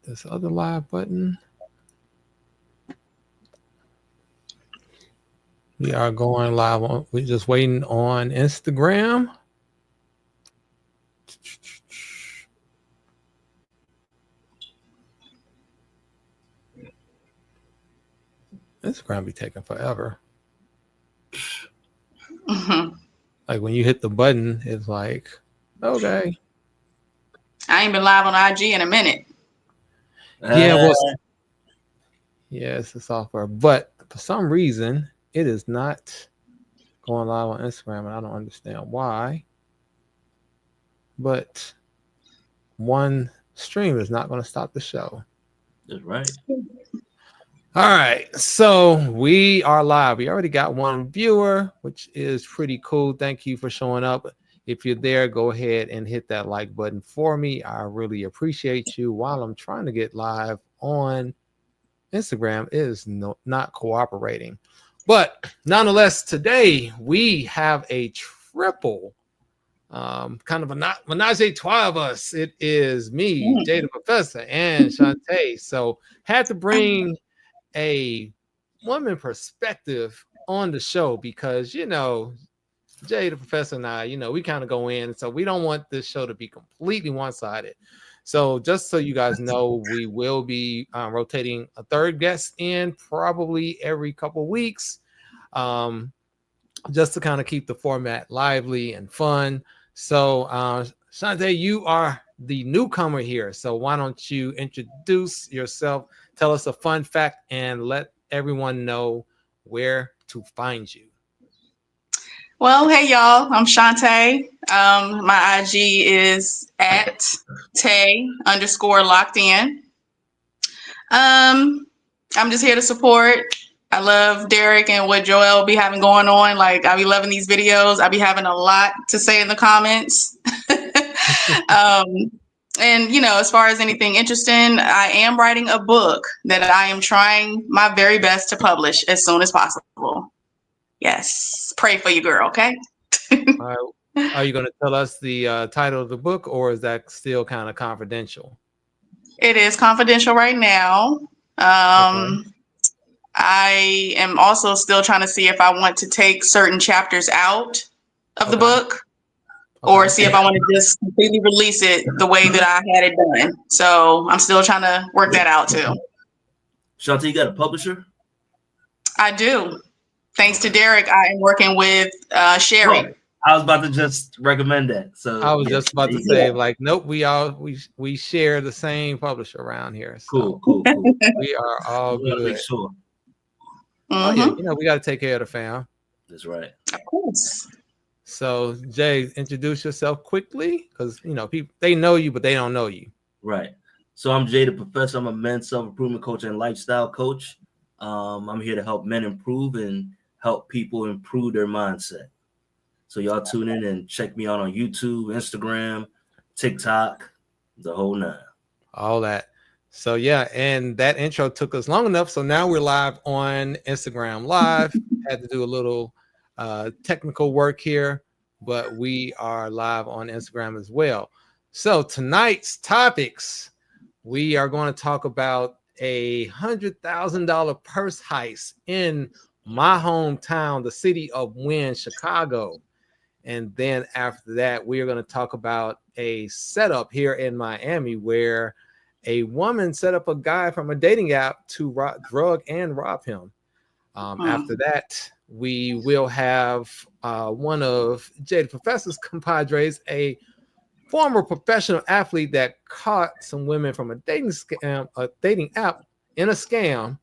this other live button. We are going live on. We're just waiting on Instagram. Instagram be taking forever. Mm-hmm. Like when you hit the button, it's like, okay. I ain't been live on IG in a minute. Yeah, well, yeah, it's the software, but for some reason, it is not going live on Instagram, and I don't understand why. But one stream is not going to stop the show. That's right. All right, so we are live. We already got one viewer, which is pretty cool. Thank you for showing up. If you're there, go ahead and hit that like button for me. I really appreciate you. While I'm trying to get live on Instagram, it is not cooperating. But nonetheless, today we have a triple, kind of a menage a trois of us. It is me, Jay the Professor, and Shantae. So had to bring a woman perspective on the show because, you know, Jay the Professor and I, you know, we kind of go in. So we don't want this show to be completely one-sided. So just so you guys know, we will be rotating a third guest in probably every couple weeks, just to kind of keep the format lively and fun. So Shantae, you are the newcomer here. So why don't you introduce yourself, tell us a fun fact, and let everyone know where to find you. Well, hey y'all, I'm Shantae. My IG is at Tay_locked_in. I'm just here to support. I love Derek and what Joel be having going on. Like, I be loving these videos. I be having a lot to say in the comments. And, you know, as far as anything interesting, I am writing a book that I am trying my very best to publish as soon as possible. Yes. Pray for you, girl, okay? All right. Are you going to tell us the title of the book, or is that still kind of confidential? It is confidential right now. Okay. I am also still trying to see if I want to take certain chapters out of the book, or see if I want to just completely release it the way that I had it done. So I'm still trying to work that out too. Shantae, you got a publisher? I do. Thanks to Derek, I am working with Sherry. Oh, I was about to just recommend that. So I was just about to say, like, nope, we share the same publisher around here. So cool. We are all good. Make sure. Oh yeah, you know, we got to take care of the fam. That's right. Of course. So Jay, introduce yourself quickly, because you know people, they know you, but they don't know you. Right. So I'm Jay the Professor. I'm a men's self-improvement coach and lifestyle coach. I'm here to help men improve and help people improve their mindset. So y'all tune in and check me out on YouTube, Instagram, TikTok, the whole nine. All that. So yeah, and that intro took us long enough. So now we're live on Instagram Live. Had to do a little technical work here, but we are live on Instagram as well. So tonight's topics, we are going to talk about a $100,000 purse heist in my hometown, the city of Wynn, Chicago. And then after that, we are going to talk about a setup here in Miami where a woman set up a guy from a dating app to drug and rob him. After that, we will have one of Jay the Professor's compadres, a former professional athlete that caught some women from a dating app in a scam.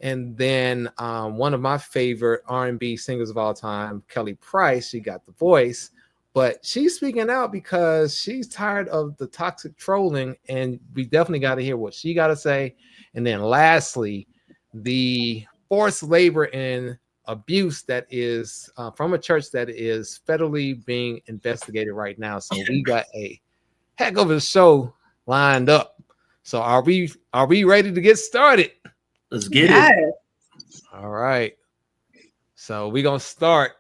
And then one of my favorite R&B singers of all time, Kelly Price, she got The Voice, but she's speaking out because she's tired of the toxic trolling, and we definitely got to hear what she got to say. And then lastly, the forced labor and abuse that is from a church that is federally being investigated right now. So we got a heck of a show lined up. So are we ready to get started? Let's get it. All right. So we're going to start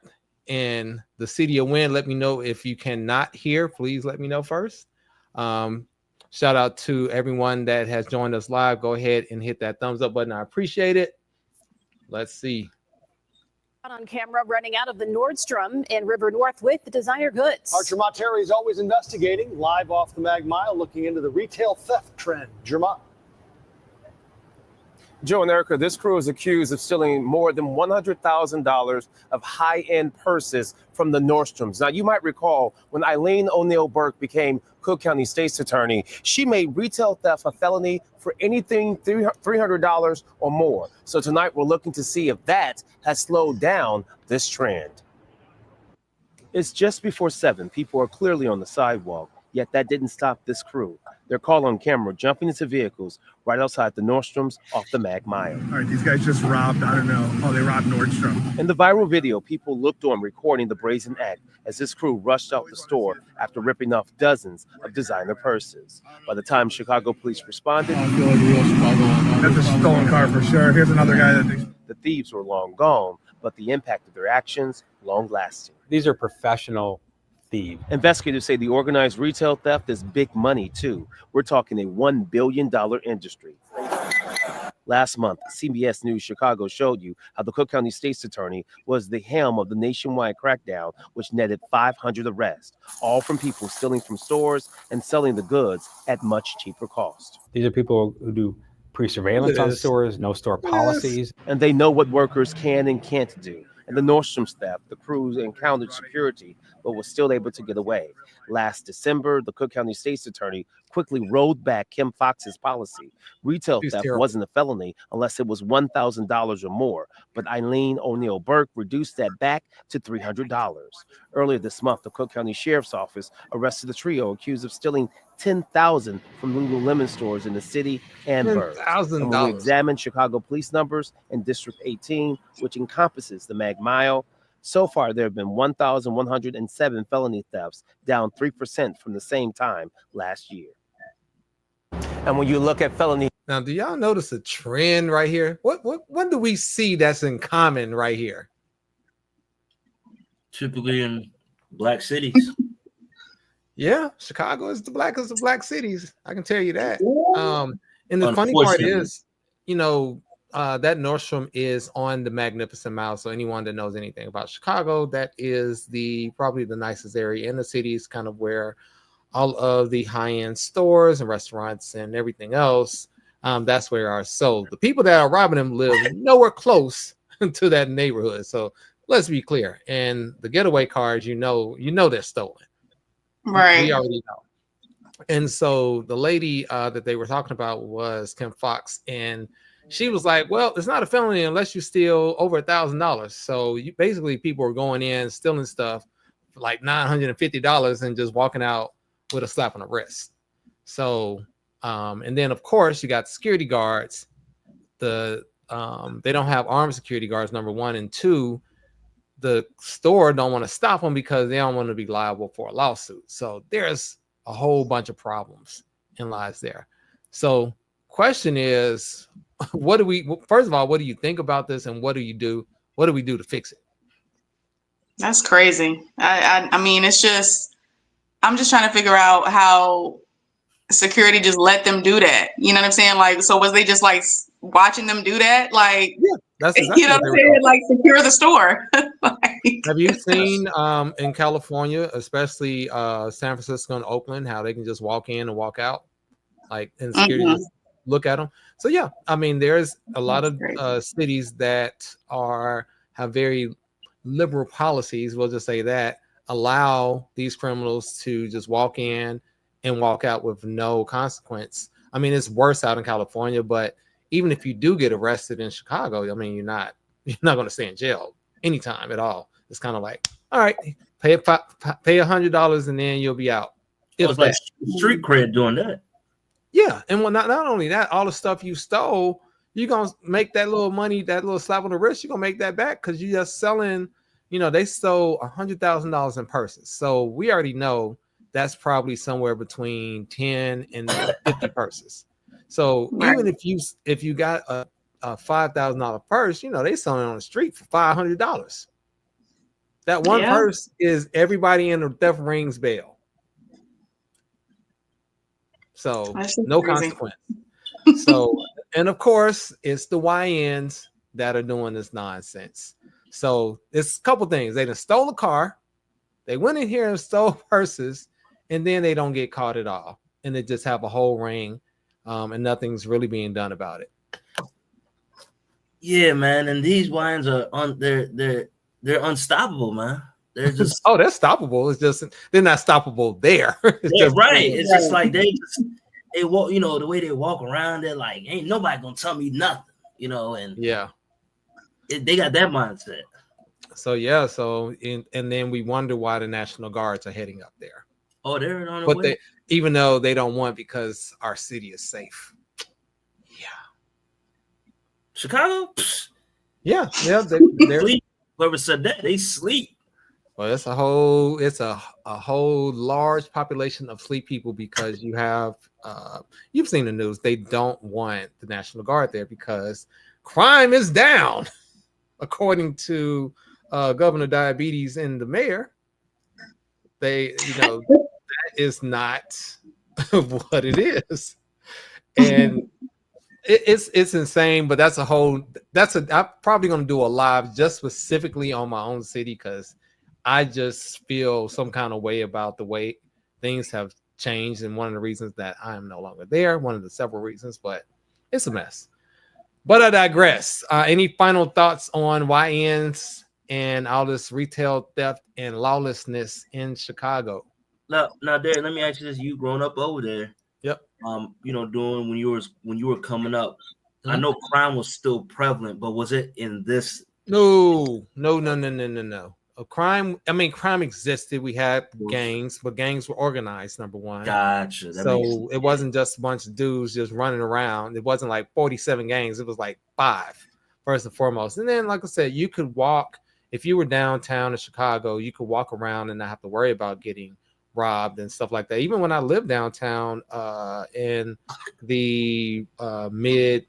in the city of Wynn. Let me know if you cannot hear. Please let me know first. Shout out to everyone that has joined us live. Go ahead and hit that thumbs up button. I appreciate it. Let's see. On camera running out of the Nordstrom in River North with the designer goods. Our Jermont Terry is always investigating, live off the Mag Mile, looking into the retail theft trend. Jermont. Joe and Erica, this crew is accused of stealing more than $100,000 of high-end purses from the Nordstroms. Now, you might recall when Eileen O'Neill Burke became Cook County State's attorney, she made retail theft a felony for anything $300 or more. So tonight, we're looking to see if that has slowed down this trend. It's just before 7. People are clearly on the sidewalk, yet that didn't stop this crew. They're caught on camera jumping into vehicles right outside the Nordstroms off the Mag Mile. All right, these guys just robbed, I don't know. Oh, they robbed Nordstrom. In the viral video, people looked on recording the brazen act as this crew rushed out the store after ripping off dozens of designer purses. By the time Chicago police responded, I feel like real Chicago. That's a stolen car for sure. Here's another guy that the thieves were long gone, but the impact of their actions long lasting. These are professional thieves. Investigators say the organized retail theft is big money too. We're talking a $1 billion industry. Last month, CBS News Chicago showed you how the Cook County State's attorney was the helm of the nationwide crackdown, which netted 500 arrests, all from people stealing from stores and selling the goods at much cheaper cost. These are people who do pre-surveillance on stores, no store policies. And they know what workers can and can't do. And the Nordstrom staff, the crews encountered security, but was still able to get away. Last December, the Cook County State's attorney quickly rolled back Kim Fox's policy. Retail theft wasn't a felony unless it was $1,000 or more, but Eileen O'Neill Burke reduced that back to $300. Earlier this month, the Cook County Sheriff's Office arrested a trio accused of stealing $10,000 from Lululemon stores in the city and Burke. And when we examined Chicago police numbers in District 18, which encompasses the Mag Mile, so far there have been 1,107 felony thefts, down 3% from the same time last year. And when you look at felony, now, do y'all notice a trend right here? What do we see that's in common right here? Typically in black cities. Yeah, Chicago is the blackest of black cities. I can tell you that. And the funny part is, you know, that Nordstrom is on the Magnificent Mile. So anyone that knows anything about Chicago, that is probably the nicest area in the city. Is kind of where all of the high-end stores and restaurants and everything else, that's where are. So the people that are robbing them live nowhere close to that neighborhood. So let's be clear. And the getaway cars, you know they're stolen. Right. We already know. And so the lady that they were talking about was Kim Fox, and she was like, well, it's not a felony unless you steal over $1,000. So basically people are going in, stealing stuff for like $950 and just walking out with a slap on the wrist. So, and then of course you got security guards. They don't have armed security guards, number one, and two, the store don't want to stop them because they don't want to be liable for a lawsuit. So there's a whole bunch of problems and lies there. So question is, first of all, what do you think about this, and what do we do to fix it? That's crazy. I mean, it's just, I'm just trying to figure out how security just let them do that. You know what I'm saying? Like, so was they just like watching them do that? Like, yeah, that's exactly, you know what I'm saying? Like, secure the store. Like, have you seen in California, especially San Francisco and Oakland, how they can just walk in and walk out, like, and security just look at them? So yeah, I mean, there's a lot of cities that have very liberal policies, we'll just say that, allow these criminals to just walk in and walk out with no consequence. I mean, it's worse out in California, but even if you do get arrested in Chicago, I mean, you're not going to stay in jail anytime at all. It's kind of like, all right, pay $100 and then you'll be out. It's like street cred doing that. Yeah, and well, not only that, all the stuff you stole, you're gonna make that little money, that little slap on the wrist, you're gonna make that back because you're just selling. You know, they stole $100,000 in purses, so we already know that's probably somewhere between 10 and 50 purses. So even if you got a $5,000 purse, you know, they selling it on the street for $500. That one purse is everybody in the theft rings bail. So That's just no crazy. consequence. So, and of course, it's the YNs that are doing this nonsense. So it's a couple things. They done stole a car, they went in here and stole purses, and then they don't get caught at all. And they just have a whole ring, and nothing's really being done about it. Yeah, man. And these wines are they're unstoppable, man. They're just Oh, they're stoppable. It's just they're not stoppable there. It's yeah, just right. It's just like they walk, you know, the way they walk around, they're like, ain't nobody gonna tell me nothing, you know, and yeah. they got that mindset. So yeah, and then we wonder why the National Guards are heading up there. Oh, they're on the But way. they, even though they don't want, because our city is safe. Chicago? Psh, Yeah, they're sleep. Whoever said that, they sleep. well, it's a whole large population of sleep people, because you have you've seen the news. They don't want the National Guard there because crime is down, according to Governor Diabetes and the mayor. That is not what it is, and it's insane. But I'm probably going to do a live just specifically on my own city, because I just feel some kind of way about the way things have changed, and one of the reasons that I'm no longer there, one of the several reasons, but it's a mess. But I digress. Any final thoughts on YNs and all this retail theft and lawlessness in Chicago? Now, Derek, let me ask you this: you growing up over there? Yep. You know, doing when you were coming up, I Mhm. know crime was still prevalent, but was it in this? No. Crime existed. We had gangs, but gangs were organized, number one. Gotcha. So it wasn't just a bunch of dudes just running around. It wasn't like 47 gangs. It was like 5, first and foremost. And then, like I said, you could walk, if you were downtown in Chicago, you could walk around and not have to worry about getting robbed and stuff like that. Even when I lived downtown in the mid,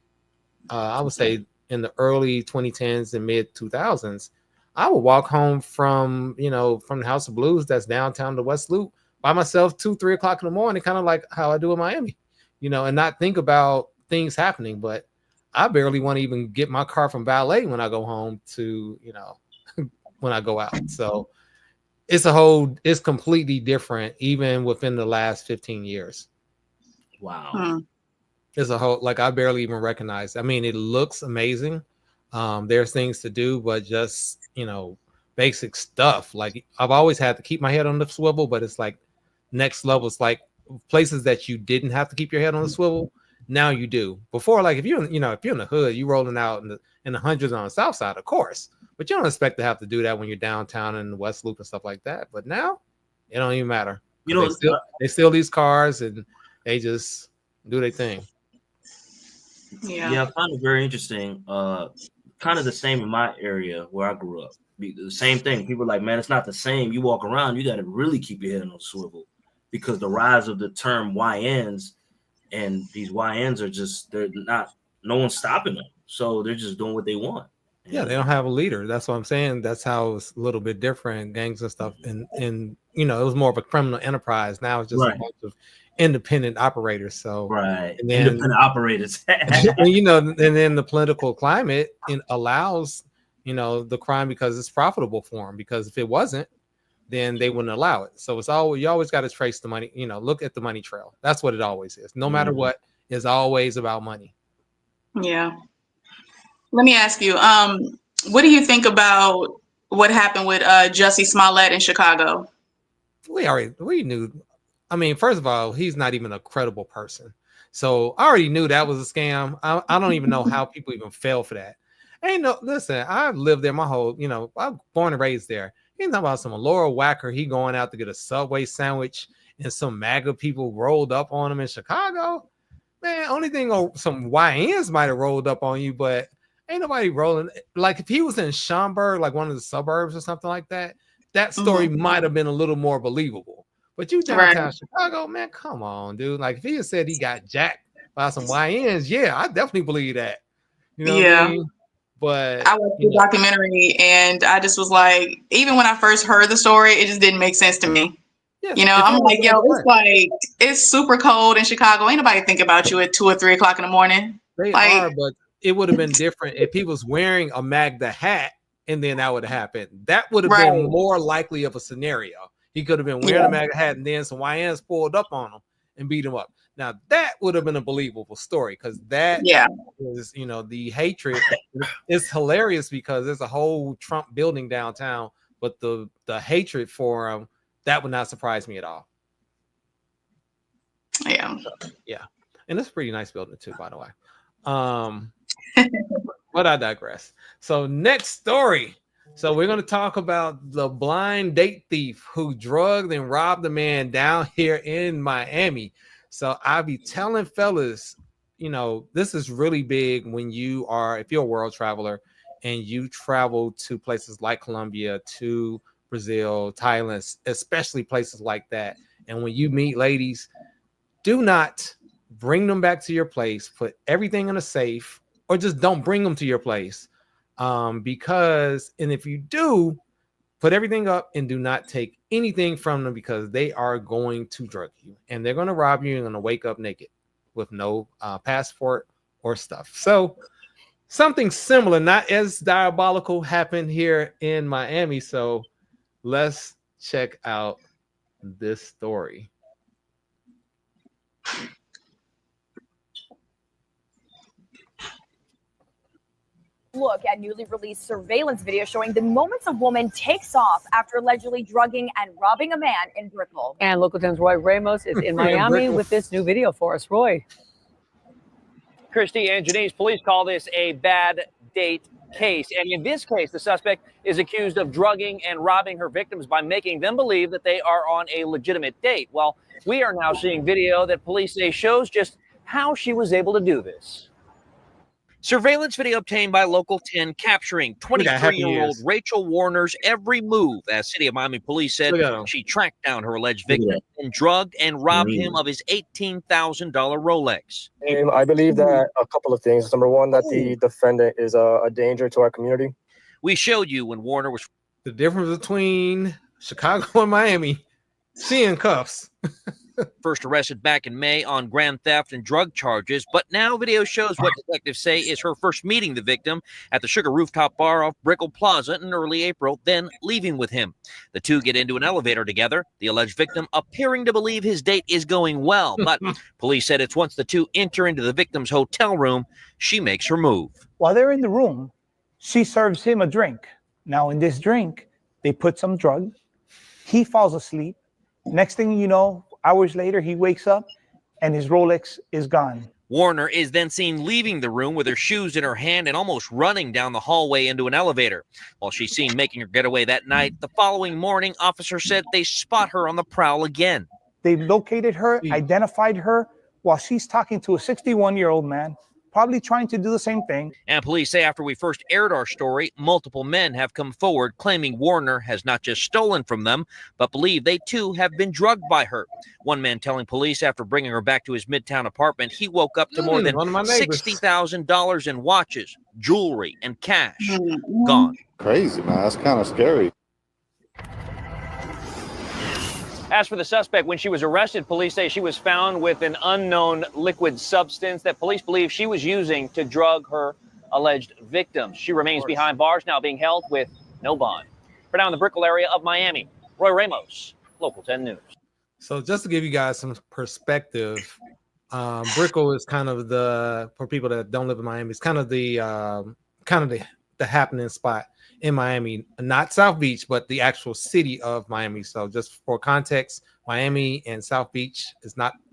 I would say in the early 2010s and mid 2000s, I would walk home from the House of Blues that's downtown to West Loop by myself 2-3 o'clock in the morning, kind of like how I do in Miami, and not think about things happening. But I barely want to even get my car from valet when I go home to when I go out. So it's completely different, even within the last 15 years. Wow. It's a whole, like, I barely even recognize. I mean, it looks amazing. There's things to do, but just, basic stuff. Like, I've always had to keep my head on the swivel, but it's like next level. It's like places that you didn't have to keep your head on the swivel. Now you do. Before, like, if you're in the hood, you rolling out in the hundreds on the south side, of course, but you don't expect to have to do that when you're downtown in the West Loop and stuff like that. But now it don't even matter. They steal these cars and they just do their thing. Yeah, I find it very interesting. Kind of the same in my area where I grew up. The same thing. People are like, man, it's not the same. You walk around, you got to really keep your head on a swivel, because the rise of the term YNs, and these YNs are no one's stopping them. So they're just doing what they want. Yeah, they don't have a leader. That's what I'm saying. That's how it's a little bit different, gangs and stuff. And it was more of a criminal enterprise. Now it's just a bunch of independent operators. So and then, independent operators. and then the political climate allows the crime because it's profitable for them. Because if it wasn't, then they wouldn't allow it. So you always got to trace the money. Look at the money trail. That's what it always is. No matter what, it's always about money. Yeah. Let me ask you, what do you think about what happened with Jussie Smollett in Chicago? We knew. I mean, first of all, he's not even a credible person. So I already knew that was a scam. I don't even know how people even fell for that. Listen, I've lived there my whole, I'm born and raised there. He's talking about some Laura Wacker. He going out to get a Subway sandwich and some MAGA people rolled up on him in Chicago. Man, only thing some YNs might have rolled up on you, but ain't nobody rolling. Like if he was in Schaumburg, like one of the suburbs or something like that, that story might have been a little more believable. But you downtown Chicago, man, come on, dude. Like if he had said he got jacked by some YNs, yeah, I definitely believe that. You know what I mean? But I watched the documentary and I just was like, even when I first heard the story, it just didn't make sense to me. Yes, You know, if I'm it was like, the yo, other it's way. like it's super cold in Chicago. Ain't nobody think about you at 2 or 3 o'clock in the morning. They Like, are, but it would have been different if he was wearing a Magda hat and then that would have happened. That would have right. been more likely of a scenario. He could have been wearing Yeah. a Magda hat and then some YNs pulled up on him and beat him up. Now that would have been a believable story because that Yeah. is, the hatred is hilarious because there's a whole Trump building downtown, but the hatred for him, that would not surprise me at all. Yeah. Yeah. And it's a pretty nice building too, by the way. But I digress. So next story. So we're going to talk about the blind date thief who drugged and robbed a man down here in Miami. So I'll be telling fellas, this is really big when if you're a world traveler and you travel to places like Colombia, to Brazil, Thailand, especially places like that. And when you meet ladies, do not bring them back to your place, put everything in a safe, or just don't bring them to your place. Because if you do, put everything up and do not take anything from them because they are going to drug you and they're going to rob you and going to wake up naked with no passport or stuff. So something similar, not as diabolical, happened here in Miami. So let's check out this story. Look at newly released surveillance video showing the moments a woman takes off after allegedly drugging and robbing a man in Brickell. And Local 10's Roy Ramos is in Miami with this new video for us. Roy. Christy and Janice, police call this a bad date case. And in this case, the suspect is accused of drugging and robbing her victims by making them believe that they are on a legitimate date. Well, we are now seeing video that police say shows just how she was able to do this. Surveillance video obtained by Local 10 capturing 23-year-old Rachel Warner's every move. As City of Miami police said, she tracked down her alleged victim and drugged and robbed him of his $18,000 Rolex. I believe that a couple of things. Number one, that the defendant is a danger to our community. We showed you when Warner was... The difference between Chicago and Miami, she in cuffs. First arrested back in May on grand theft and drug charges, but now video shows what detectives say is her first meeting the victim at the Sugar Rooftop Bar off Brickell Plaza in early April, then leaving with him. The two get into an elevator together, the alleged victim appearing to believe his date is going well, but police said it's once the two enter into the victim's hotel room, she makes her move. While they're in the room, she serves him a drink. Now in this drink, they put some drug. He falls asleep. Next thing you know, hours later, he wakes up and his Rolex is gone. Warner is then seen leaving the room with her shoes in her hand and almost running down the hallway into an elevator. While she's seen making her getaway that night, the following morning, officers said they spot her on the prowl again. They located her, identified her while she's talking to a 61-year-old man, probably trying to do the same thing. And police say after we first aired our story, multiple men have come forward claiming Warner has not just stolen from them, but believe they too have been drugged by her. One man telling police after bringing her back to his Midtown apartment, he woke up to more than $60,000 in watches, jewelry, and cash gone. Crazy, man. That's kind of scary. As for the suspect, when she was arrested, police say she was found with an unknown liquid substance that police believe she was using to drug her alleged victims. She remains behind bars, now being held with no bond. For now in the Brickell area of Miami, Roy Ramos, Local 10 News. So just to give you guys some perspective, Brickell is kind of for people that don't live in Miami, it's kind of the happening spot in Miami, not South Beach, but the actual city of Miami. So just for context, Miami and South Beach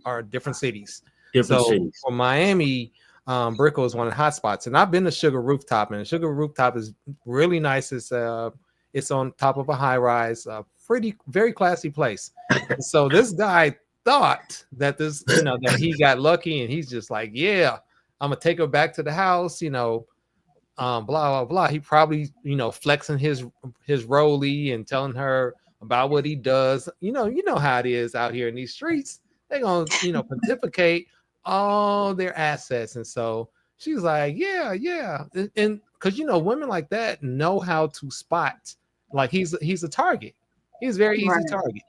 are different cities. Cities. For Miami, Brickell is one of the hot spots. And I've been to Sugar Rooftop, and Sugar Rooftop is really nice. It's on top of a high rise, very classy place. So this guy thought that that he got lucky, and he's just like, yeah, I'm gonna take her back to the house, blah blah blah. He probably flexing his rollie and telling her about what he does. You know how it is out here in these streets. They're gonna pontificate all their assets, and so she's like, yeah, and because women like that know how to spot. Like he's a target. He's very easy target.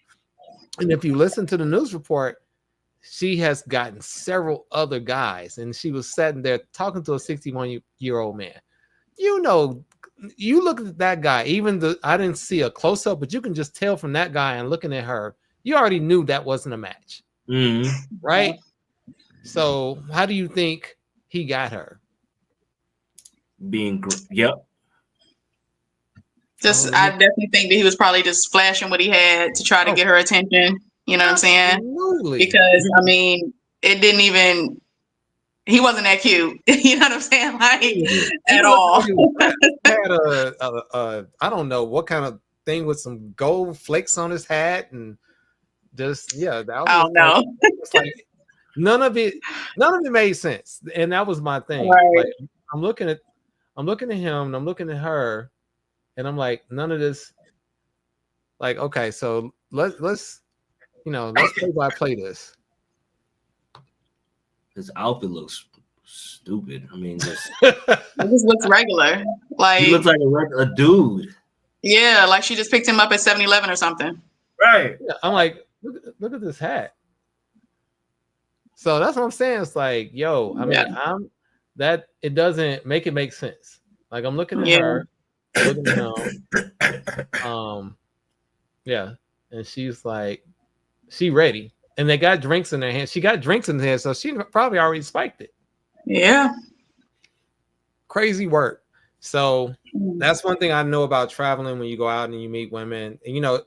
And if you listen to the news report, she has gotten several other guys, and she was sitting there talking to a 61-year-old man. You know, you look at that guy, I didn't see a close up, but you can just tell from that guy and looking at her, you already knew that wasn't a match. Right? So how do you think he got her? Yep. I definitely think that he was probably just flashing what he had to try to get her attention. You know what I'm saying? Absolutely. Because I mean, he wasn't that cute. You know what I'm saying? Like at all. Had I don't know what kind of thing with some gold flakes on his hat and just I don't know. It's like none of it made sense, and that was my thing. Right. Like I'm looking at him and I'm looking at her, and I'm like, none of this. Like, okay, so let's play this. His outfit looks stupid. I mean, it just looks regular. Like he looks like a dude. Yeah, like she just picked him up at 7-Eleven or something. Right. Yeah, I'm like, look at this hat. So that's what I'm saying. It's like, yo, I mean, it doesn't make sense. Like I'm looking at her, looking at him. Yeah, and she's like, she ready, and they got drinks in their hand. She got drinks in her hand, so she probably already spiked it. Yeah, crazy work. So that's one thing I know about traveling when you go out and you meet women. And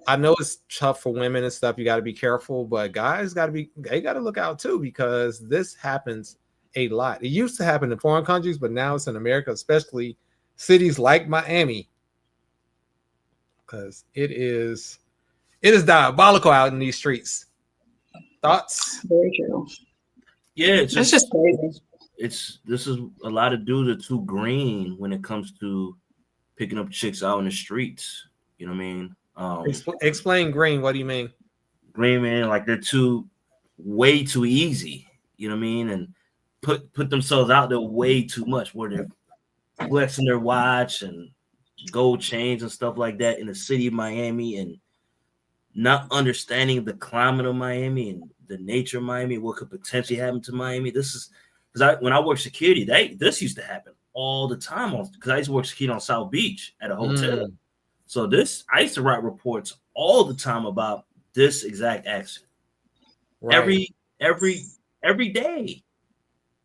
I know it's tough for women and stuff. You got to be careful, but guys got to look out too, because this happens a lot. It used to happen in foreign countries, but now it's in America, especially cities like Miami, because it is diabolical out in these streets. Thoughts? Very true. Yeah, it's just crazy. This is a lot of dudes are too green when it comes to picking up chicks out in the streets. You know what I mean? Explain green. What do you mean? Green, man, like they're way too easy. You know what I mean? And put themselves out there way too much, where they're flexing their watch and gold chains and stuff like that in the city of Miami, and not understanding the climate of Miami and the nature of Miami, what could potentially happen to Miami. This is because when I worked security, this used to happen all the time. Because I used to work security on South Beach at a hotel. So I used to write reports all the time about this exact accident. Right. Every day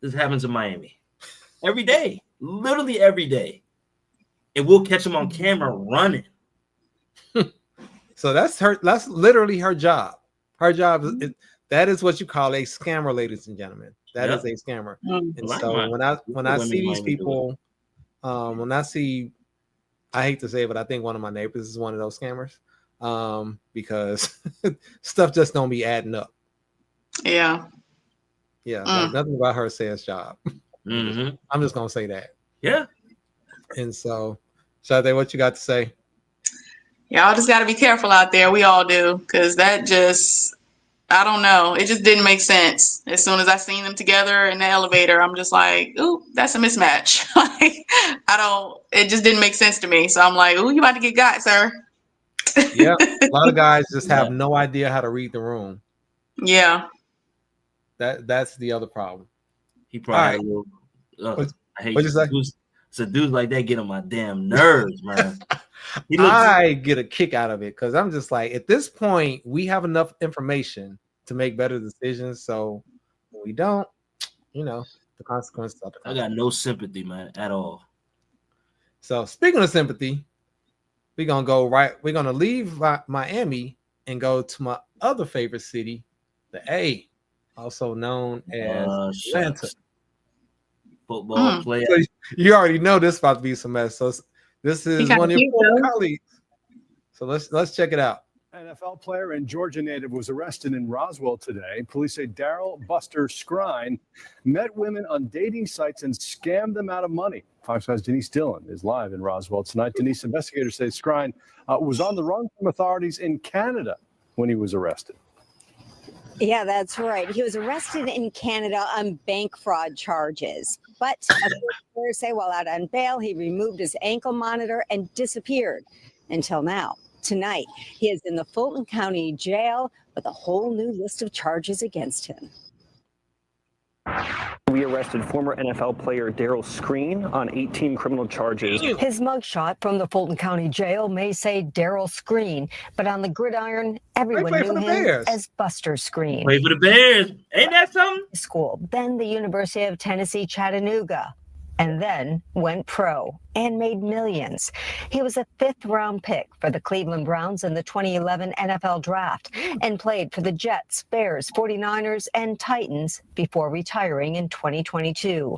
this happens in Miami. Every day. Literally every day. And we'll catch them on camera running. So that's literally her job. Her job that is what you call a scammer, ladies and gentlemen. That is a scammer. And so when I see these people, I hate to say it, but I think one of my neighbors is one of those scammers, because stuff just don't be adding up. Yeah. Yeah. Like nothing about her says job. I'm just gonna say that. Yeah. And so, Sade, what you got to say? Y'all just got to be careful out there. We all do, because I don't know. It just didn't make sense. As soon as I seen them together in the elevator, I'm just like, ooh, that's a mismatch. Like, it just didn't make sense to me. So I'm like, ooh, you about to get got, sir. Yeah. A lot of guys just have no idea how to read the room. Yeah. That's the other problem. He probably I hate dudes. So dudes like that get on my damn nerves, man. I get a kick out of it because I'm just like, at this point, we have enough information to make better decisions. So when we don't, the consequences are the consequences. I got no sympathy, man, at all. So speaking of sympathy, we're gonna leave Miami and go to my other favorite city, the A, also known as Atlanta. Football player. So you already know this is about to be some mess. So this is one of your former colleagues. So let's check it out. NFL player and Georgia native was arrested in Roswell today. Police say Daryl Buster Scrine met women on dating sites and scammed them out of money. Fox 5's Denise Dillon is live in Roswell tonight. Denise, investigators say Scrine was on the run from authorities in Canada when he was arrested. Yeah, that's right. He was arrested in Canada on bank fraud charges. But authorities say while out on bail, he removed his ankle monitor and disappeared until now. tonight. He is in the Fulton County Jail with a whole new list of charges against him. We arrested former NFL player Darryl Screen on 18 criminal charges. His mugshot from the Fulton County Jail may say Darryl Screen, but on the gridiron, everyone knew him as Buster Screen. Play for the Bears. Ain't that something? School, then the University of Tennessee, Chattanooga, and then went pro and made millions. He was a 5th-round pick for the Cleveland Browns in the 2011 NFL Draft and played for the Jets, Bears, 49ers, and Titans before retiring in 2022.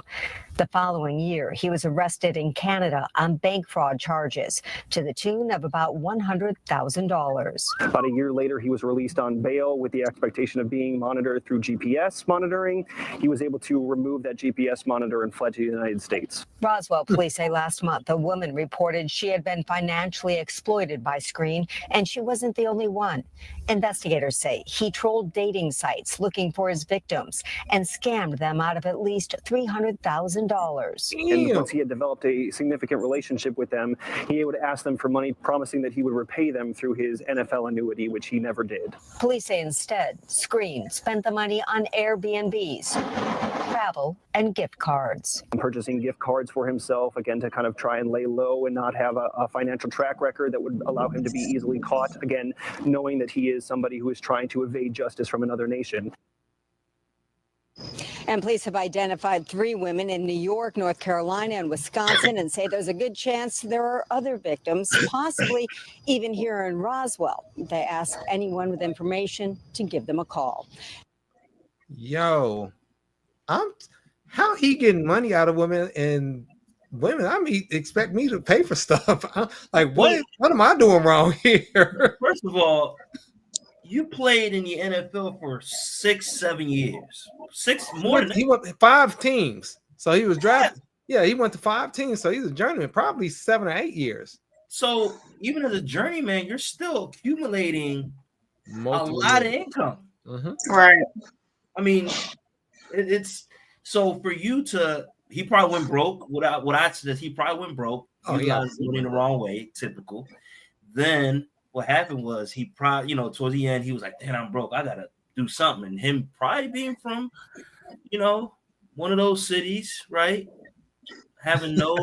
The following year, he was arrested in Canada on bank fraud charges to the tune of about $100,000. About a year later, he was released on bail with the expectation of being monitored through GPS monitoring. He was able to remove that GPS monitor and fled to the United States. Roswell police say last month a woman reported she had been financially exploited by Screen, and she wasn't the only one. Investigators say he trolled dating sites looking for his victims and scammed them out of at least $300,000. And because he had developed a significant relationship with them, he would ask them for money, promising that he would repay them through his NFL annuity, which he never did. Police say instead, Screen spent the money on Airbnbs, travel, and gift cards. Purchasing gift cards for himself, again, to kind of try and lay low and not have a financial track record that would allow him to be easily caught, again, knowing that he is somebody who is trying to evade justice from another nation. And police have identified 3 women in New York, North Carolina, and Wisconsin, and say there's a good chance there are other victims, possibly even here in Roswell. They ask anyone with information to give them a call. Yo, how he getting money out of women and women? I mean, expect me to pay for stuff. Like, what am I doing wrong here? First of all, you played in the NFL for 6-7 years. He went to 5 teams. So he was drafted. Yeah, he went to 5 teams. So he's a journeyman, probably 7 or 8 years. So even as a journeyman, you're still accumulating Multiple a lot years. of income. Mm-hmm. Right. I mean, it's so for you to. He probably went broke. What I said is he probably went broke. Oh, yeah. Went in the wrong way. Typical. Then what happened was he probably, towards the end, he was like, "Damn, I'm broke. I gotta do something." And him probably being from, one of those cities, right? Having no,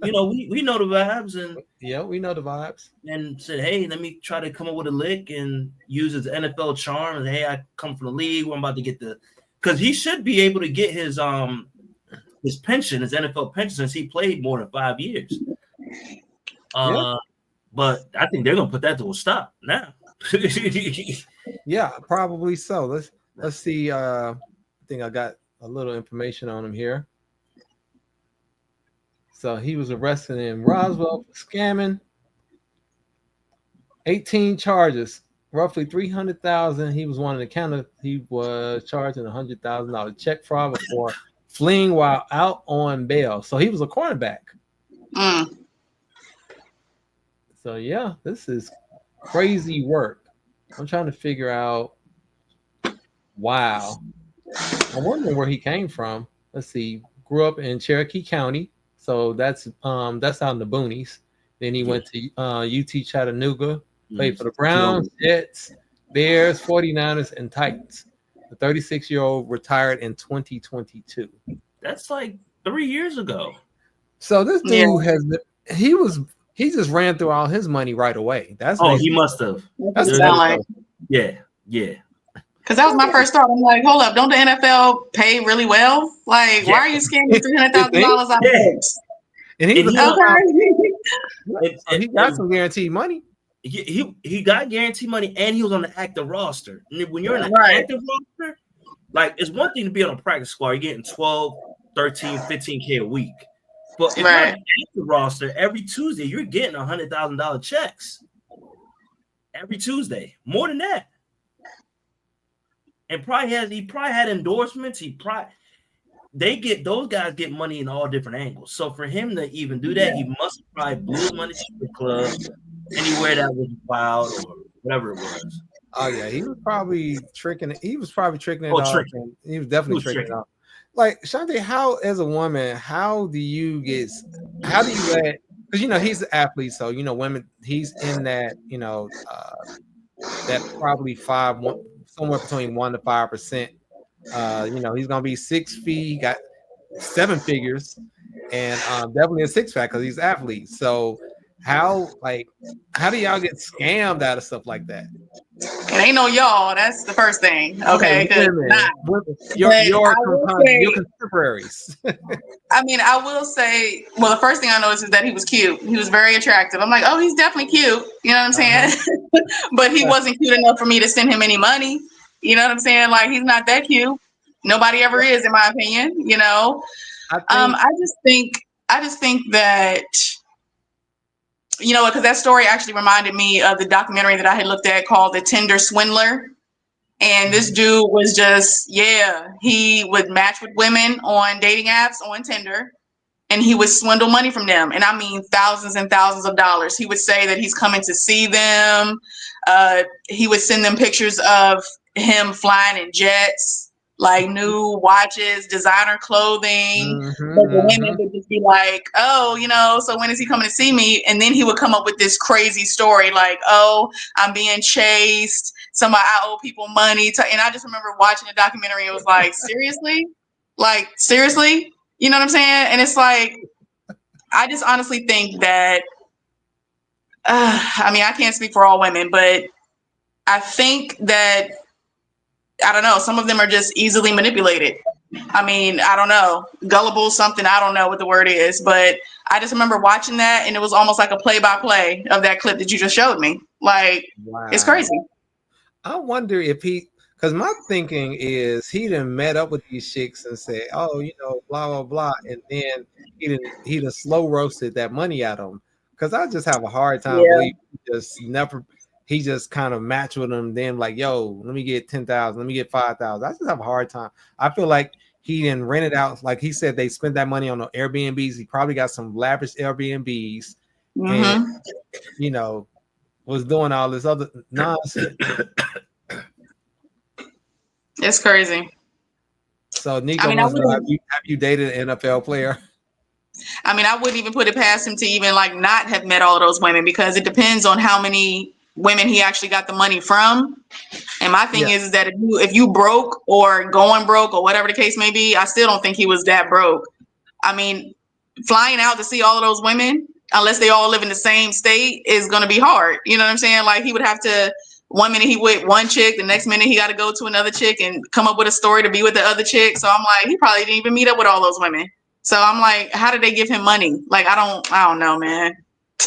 we know the vibes, and yeah, we know the vibes. And said, "Hey, let me try to come up with a lick and use his NFL charm." And hey, I come from the league. I'm about to get because he should be able to get his pension, his NFL pension, since he played more than 5 years. But I think they're gonna put that to a stop now. Yeah, probably so. Let's see. I think I got a little information on him here. So he was arrested in Roswell for scamming. 18 charges, roughly $300,000. He was one of the counter. He was charged in $100,000 check fraud before fleeing while out on bail. So he was a cornerback. So yeah, this is crazy work. I'm trying to figure out. Wow. I'm wondering where he came from. Let's see. Grew up in Cherokee County. So that's out in the boonies. Then he went to UT Chattanooga, played for the Browns, Jets, Bears, 49ers, and Titans. The 36-year-old retired in 2022. That's like 3 years ago. So this dude he just ran through all his money right away. He must have. Yeah. Because that was my first thought. I'm like, hold up, don't the NFL pay really well? Like, why are you scamming $300,000 out of folks? And he got some guaranteed money. He got guaranteed money, and he was on the active roster. And when you're in the active roster, like, it's one thing to be on a practice squad. You're getting 12, 13, 15K a week. But if you're on the active roster, every Tuesday, you're getting $100,000 checks. Every Tuesday. More than that. And he probably had endorsements. Those guys get money in all different angles. So for him to even do that, he must have probably blew money to the club, anywhere that was wild or whatever it was. Oh yeah, he was probably tricking it. He was probably tricking it off. He was definitely tricking it off. Like, Shantae, how as a woman, how do you let because he's an athlete, so women. He's in that that probably somewhere between 1% to 5%. He's gonna be 6 feet. He got 7 figures, and definitely a six pack because he's an athlete. So how do y'all get scammed out of stuff like that? It ain't no y'all. That's the first thing. Okay, women, your contemporaries. I mean, I will say, well, the first thing I noticed is that he was cute. He was very attractive. I'm like, oh, he's definitely cute. You know what I'm saying? But he wasn't cute enough for me to send him any money. You know what I'm saying? Like, he's not that cute. Nobody ever is, in my opinion. I just think that, because that story actually reminded me of the documentary that I had looked at called The Tinder Swindler. And this dude was just, he would match with women on dating apps on Tinder, and he would swindle money from them. And I mean, thousands and thousands of dollars. He would say that he's coming to see them. He would send them pictures of him flying in jets, like new watches, designer clothing. But the women would just be like, oh, so when is he coming to see me? And then he would come up with this crazy story like, oh, I'm being chased. I owe people money. And I just remember watching the documentary. It was like, seriously? Like, seriously? You know what I'm saying? And it's like, I just honestly think that, I mean, I can't speak for all women, but I think that, I don't know, some of them are just easily manipulated. I mean, I don't know, gullible something, I don't know what the word is, but I just remember watching that, and it was almost like a play-by-play of that clip that you just showed me. Like, It's crazy. I wonder if because my thinking is he done met up with these chicks and said, oh, blah, blah, blah. And then he done slow roasted that money out of them. Because I just have a hard time believing he just kind of matched with them. Then like, yo, let me get 10,000. Let me get 5,000. I just have a hard time. I feel like he didn't rent it out. Like he said, they spent that money on the Airbnbs. He probably got some lavish Airbnbs and, was doing all this other nonsense. It's crazy. So Nico, have you dated an NFL player? I mean, I wouldn't even put it past him to even like not have met all of those women, because it depends on how many women he actually got the money from. And my thing is that if you broke or going broke or whatever the case may be, I still don't think he was that broke. I mean, flying out to see all of those women, unless they all live in the same state, is going to be hard. You know what I'm saying? Like he would have to, one minute he with one chick, the next minute he got to go to another chick and come up with a story to be with the other chick. So I'm like, he probably didn't even meet up with all those women. So I'm like, how did they give him money? Like, I don't know, man.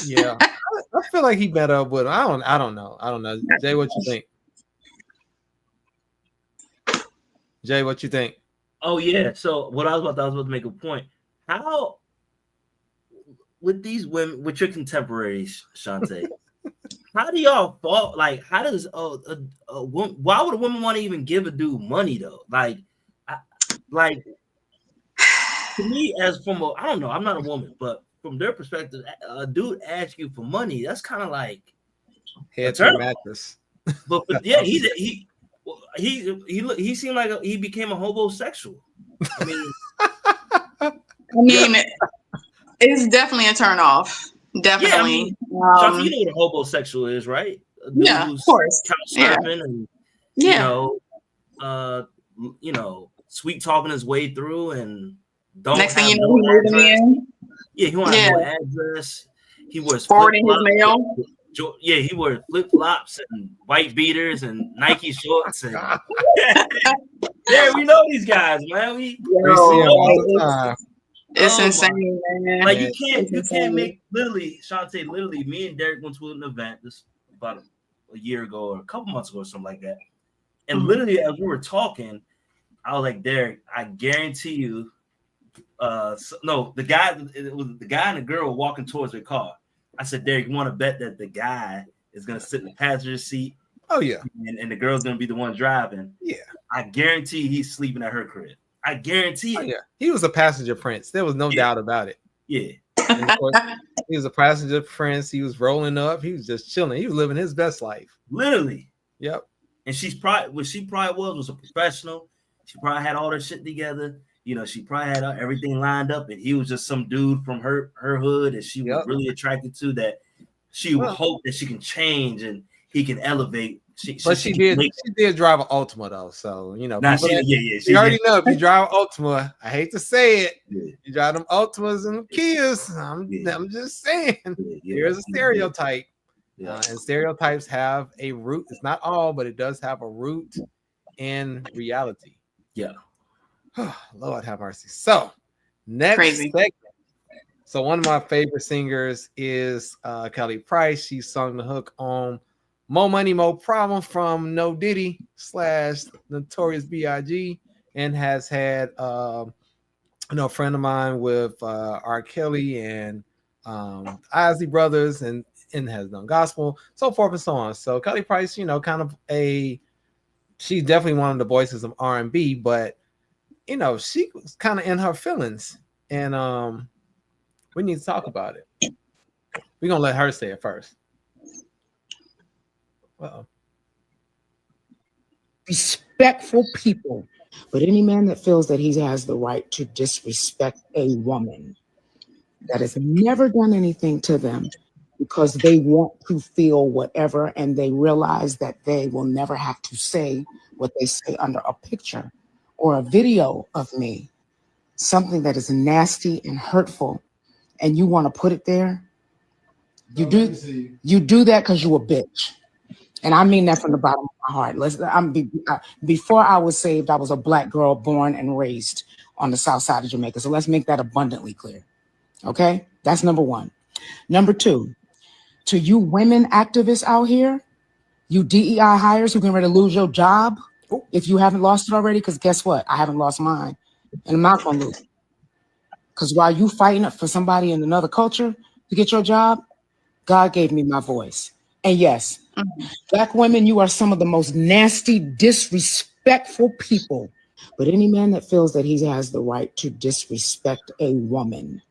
Yeah. I feel like he met up with him. I don't know. Jay, what you think? Jay, what you think? Oh yeah. So what I was about to make a point. How with these women, with your contemporaries, Shantae, how do y'all fall? Like, how does why would a woman want to even give a dude money though? Like to me, I don't know, I'm not a woman, but from their perspective, a dude asks you for money, that's kind of like head to the mattress. But yeah, he seemed like he became a homosexual. I mean, it's definitely a turn off. Definitely. Yeah, I mean, you know what a homosexual is, right? Yeah, of course. And sweet talking his way through, and next thing you know, he moving in. Yeah, he won't have no address. He wears forwarding his mail. Yeah, he wears flip flops and white beaters and Nike shorts. And yeah, we know these guys, man. We see them all the time. It's insane, man. Like you can't make Shantae, me and Derek went to an event this about a year ago or a couple months ago or something like that. And literally as we were talking, I was like, Derek, I guarantee you, the guy and the girl were walking towards their car. I said, Derek, you want to bet that the guy is gonna sit in the passenger seat? Oh yeah. And the girl's gonna be the one driving. Yeah. I guarantee he's sleeping at her crib. I guarantee it. Yeah. He was a passenger prince. There was no doubt about it. Yeah. And of course, he was a passenger prince. He was rolling up. He was just chilling. He was living his best life. Literally. Yep. And she probably was a professional. She probably had all her shit together. you know, she probably had everything lined up, and he was just some dude from her hood that she was really attracted to, that she would hope that she can change and he can elevate. But she did drive an Ultima though, so you know, people she already know if you drive Ultima. I hate to say it, you drive them Ultimas and Kias. I'm just saying, there's a stereotype, and stereotypes have a root. It's not all, but it does have a root in reality. Yeah. Lord have mercy. So next segment. So one of my favorite singers is Kelly Price. She sung the hook on Mo Money, Mo Problem from No Diddy / Notorious B.I.G. and has had a friend of mine with R. Kelly and Isley Brothers and has done gospel, so forth and so on. So Kelly Price, she's definitely one of the voices of R&B, but she was kind of in her feelings, and we need to talk about it. We're gonna let her say it first. Respectful people, but any man that feels that he has the right to disrespect a woman that has never done anything to them because they want to feel whatever, and they realize that they will never have to say what they say under a picture or a video of me, something that is nasty and hurtful, and you want to put it there, you do that because you're a bitch. And I mean that from the bottom of my heart. Before I was saved, I was a Black girl born and raised on the south side of Jamaica. So let's make that abundantly clear. Okay? That's number one. Number two, to you women activists out here, you DEI hires who can ready to lose your job if you haven't lost it already, because guess what? I haven't lost mine, and I'm not going to lose it. Because while you fighting for somebody in another culture to get your job, God gave me my voice. And yes, Black women, you are some of the most nasty, disrespectful people. But any man that feels that he has the right to disrespect a woman,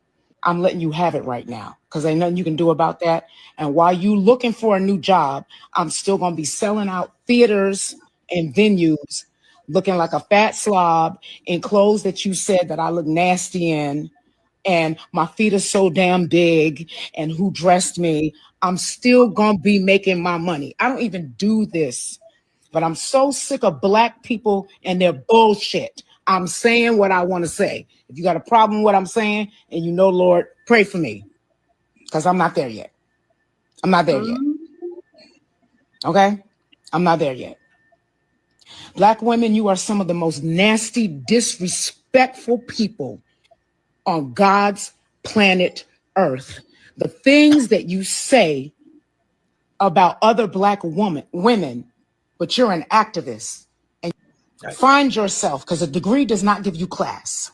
I'm letting you have it right now, because ain't nothing you can do about that. And while you looking for a new job, I'm still going to be selling out theaters and venues looking like a fat slob in clothes that you said that I look nasty in, and my feet are so damn big, and who dressed me. I'm still going to be making my money. I don't even do this, but I'm so sick of Black people and their bullshit. I'm saying what I want to say. If you got a problem with what I'm saying, and Lord, pray for me, because I'm not there yet. I'm not there yet. Okay? I'm not there yet. Black women, you are some of the most nasty, disrespectful people on God's planet Earth. The things that you say about other Black women, but you're an activist. And find yourself, because a degree does not give you class.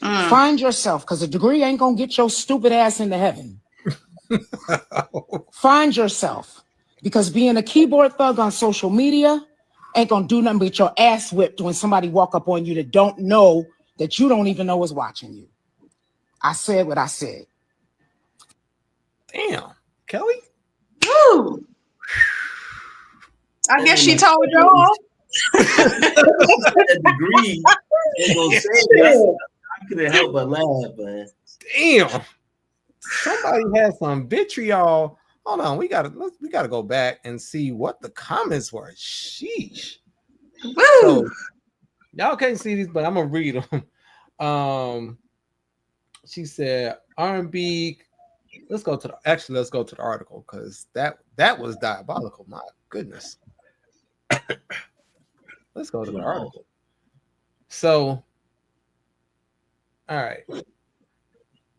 Find yourself, because a degree ain't going to get your stupid ass into heaven. Find yourself, because being a keyboard thug on social media ain't going to do nothing but get your ass whipped when somebody walk up on you that don't know, that you don't even know is watching you. I said what I said. Damn, Kelly. Woo. I guess she told y'all. That degree ain't gonna say that. I couldn't help but laugh, man. Damn. Somebody has some vitriol. Hold on, we gotta go back and see what the comments were. Sheesh. Woo. So, y'all can't see these, but I'm gonna read them. She said R&B. Let's go to the article, because that was diabolical. My goodness. Let's go to the article. So, all right.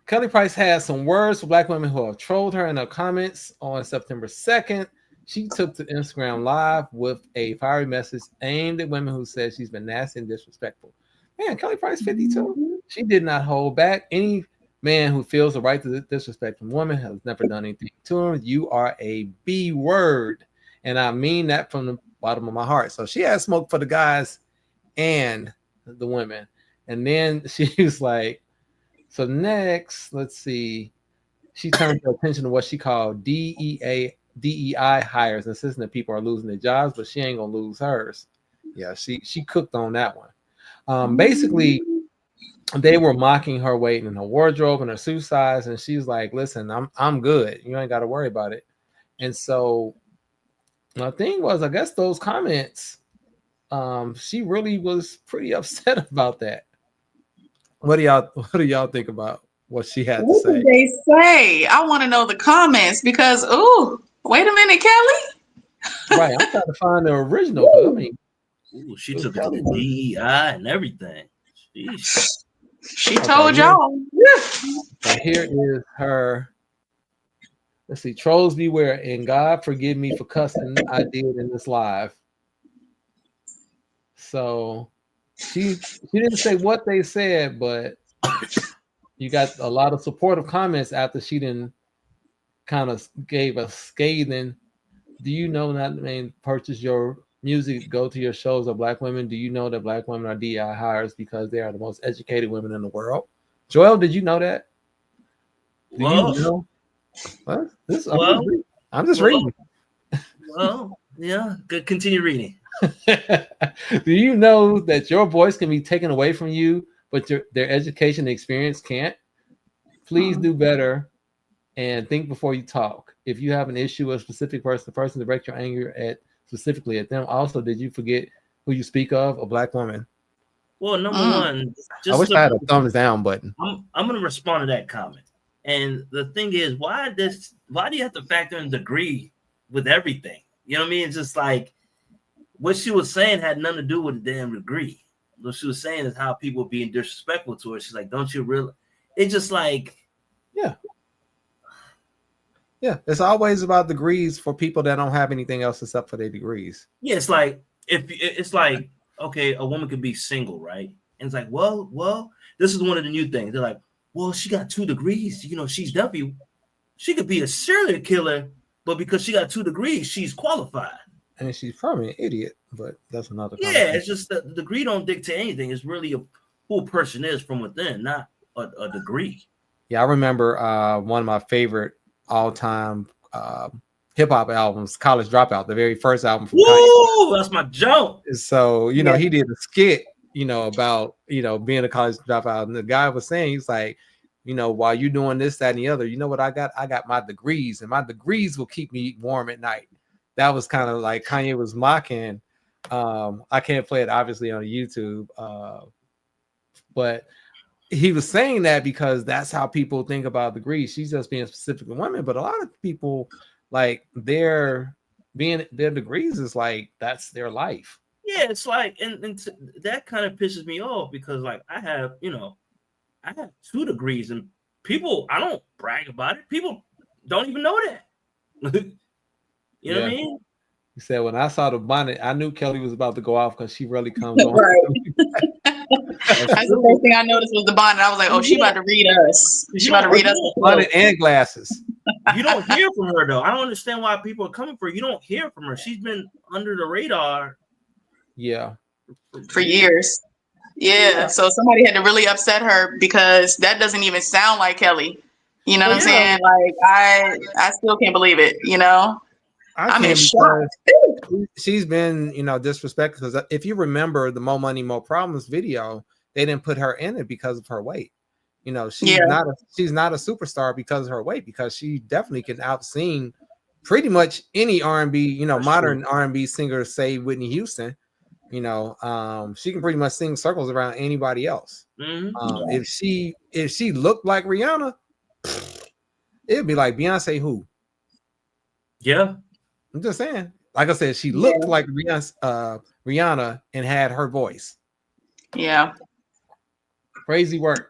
Kelly Price has some words for Black women who have trolled her in her comments on September 2nd. She took to Instagram Live with a fiery message aimed at women who said she's been nasty and disrespectful. Man, Kelly Price 52. She did not hold back. Any man who feels the right to disrespect a woman has never done anything to him. You are a B word. And I mean that from the bottom of my heart. So she had smoke for the guys and the women. And then she was like, so next, let's see. She turned her attention to what she called DEI hires, insisting that people are losing their jobs, but she ain't gonna lose hers. Yeah, she cooked on that one. Basically, they were mocking her weight and her wardrobe and her shoe size, and she's like, "Listen, I'm good. You ain't got to worry about it." And so the thing was, I guess those comments, she really was pretty upset about that. What do y'all think about what she had to What say? did they say? I want to know the comments because, ooh, wait a minute, Kelly. Right, I'm trying to find the original. I mean, ooh, she took it to the DEI and everything. Sheesh. She told y'all. So here is her. Let's see. Trolls beware, and God forgive me for cussing I did in this live. So she didn't say what they said, but you got a lot of supportive comments after she didn't kind of gave a scathing. Do you know that purchase your music, go to your shows of Black women? Do you know that Black women are DI hires because they are the most educated women in the world? Joel, did you know that? Do you know? What? I'm just reading. Well, yeah. Good. Continue reading. Do you know that your voice can be taken away from you, but their education and experience can't? Please do better and think before you talk. If you have an issue with a specific person, the person direct your anger specifically at them. Also, did you forget who you speak of? A Black woman. Well, number one, I wish I had a thumbs down button. I'm going to respond to that comment. And the thing is, why do you have to factor in degree with everything? You know what I mean? It's just like what she was saying had nothing to do with the damn degree. What she was saying is how people were being disrespectful to her. She's like, don't you really? It's just like, yeah, it's always about degrees for people that don't have anything else except for their degrees. Yeah, it's like okay, a woman could be single, right? And it's like, well, this is one of the new things. They're like, well, she got 2 degrees. You know, she could be a serial killer, but because she got 2 degrees, she's qualified. And she's probably an idiot, but that's another. Yeah, it's just that the degree don't dictate anything. It's really who a person is from within, not a degree. Yeah, I remember one of my favorite all-time hip hop albums, College Dropout, the very first album from Kanye. That's my joke. So, you know, he did a skit, about, being a college dropout. And the guy was saying, he's like, while you're doing this, that, and the other, you know what I got? I got my degrees, and my degrees will keep me warm at night. That was kind of like Kanye was mocking. I can't play it obviously on YouTube, but he was saying that because that's how people think about degrees. She's just being specific to women, but a lot of people, like, their degrees is like that's their life. Yeah, it's like, and that kind of pisses me off because, like, I have 2 degrees, and people, I don't brag about it. People don't even know that. You know what I mean? He said, when I saw the bonnet, I knew Kelly was about to go off because she really comes on. That's the first thing I noticed was the bonnet. I was like, oh, she about to read us. She about to read us. Bonnet and glasses. You don't hear from her, though. I don't understand why people are coming for her. You don't hear from her. She's been under the radar. Yeah. For years. Yeah. So somebody had to really upset her because that doesn't even sound like Kelly. You know what I'm saying? Like, I still can't believe it, I'm in shock. She's been, disrespected because if you remember the More Money, More Problems video, they didn't put her in it because of her weight. She's not a superstar because of her weight, because she definitely can out-sing pretty much any R&B, modern R&B singer, say Whitney Houston. She can pretty much sing circles around anybody else. If she looked like Rihanna, it'd be like Beyonce who? Yeah. I'm just saying. Like I said, she looked like Rihanna and had her voice. Yeah. Crazy work.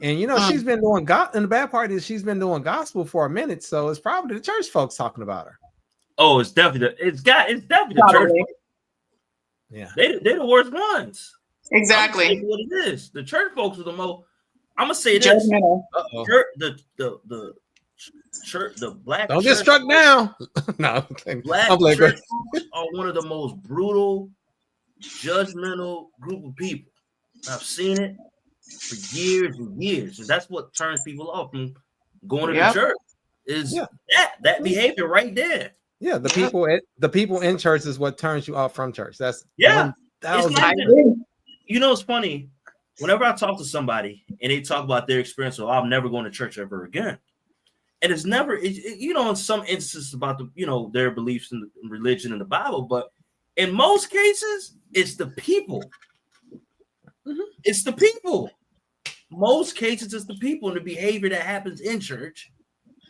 And she's been doing and the bad part is she's been doing gospel for a minute, so it's probably the church folks talking about her. Oh, it's definitely the church folks. Yeah. They're the worst ones. Exactly. What it is. The church folks are the most. I'm gonna say this. The black don't get struck down. No, black church folks are one of the most brutal, judgmental group of people. I've seen it for years and years, and that's what turns people off from going to the church. Is that behavior right there? Yeah, the people in church is what turns you off from church. That's it's like, it's funny. whenever I talk to somebody and they talk about their experience, so I'm never going to church ever again. And it's never, in some instances about their beliefs in religion and the Bible, but in most cases, it's the people. It's the people. Most cases, it's the people and the behavior that happens in church.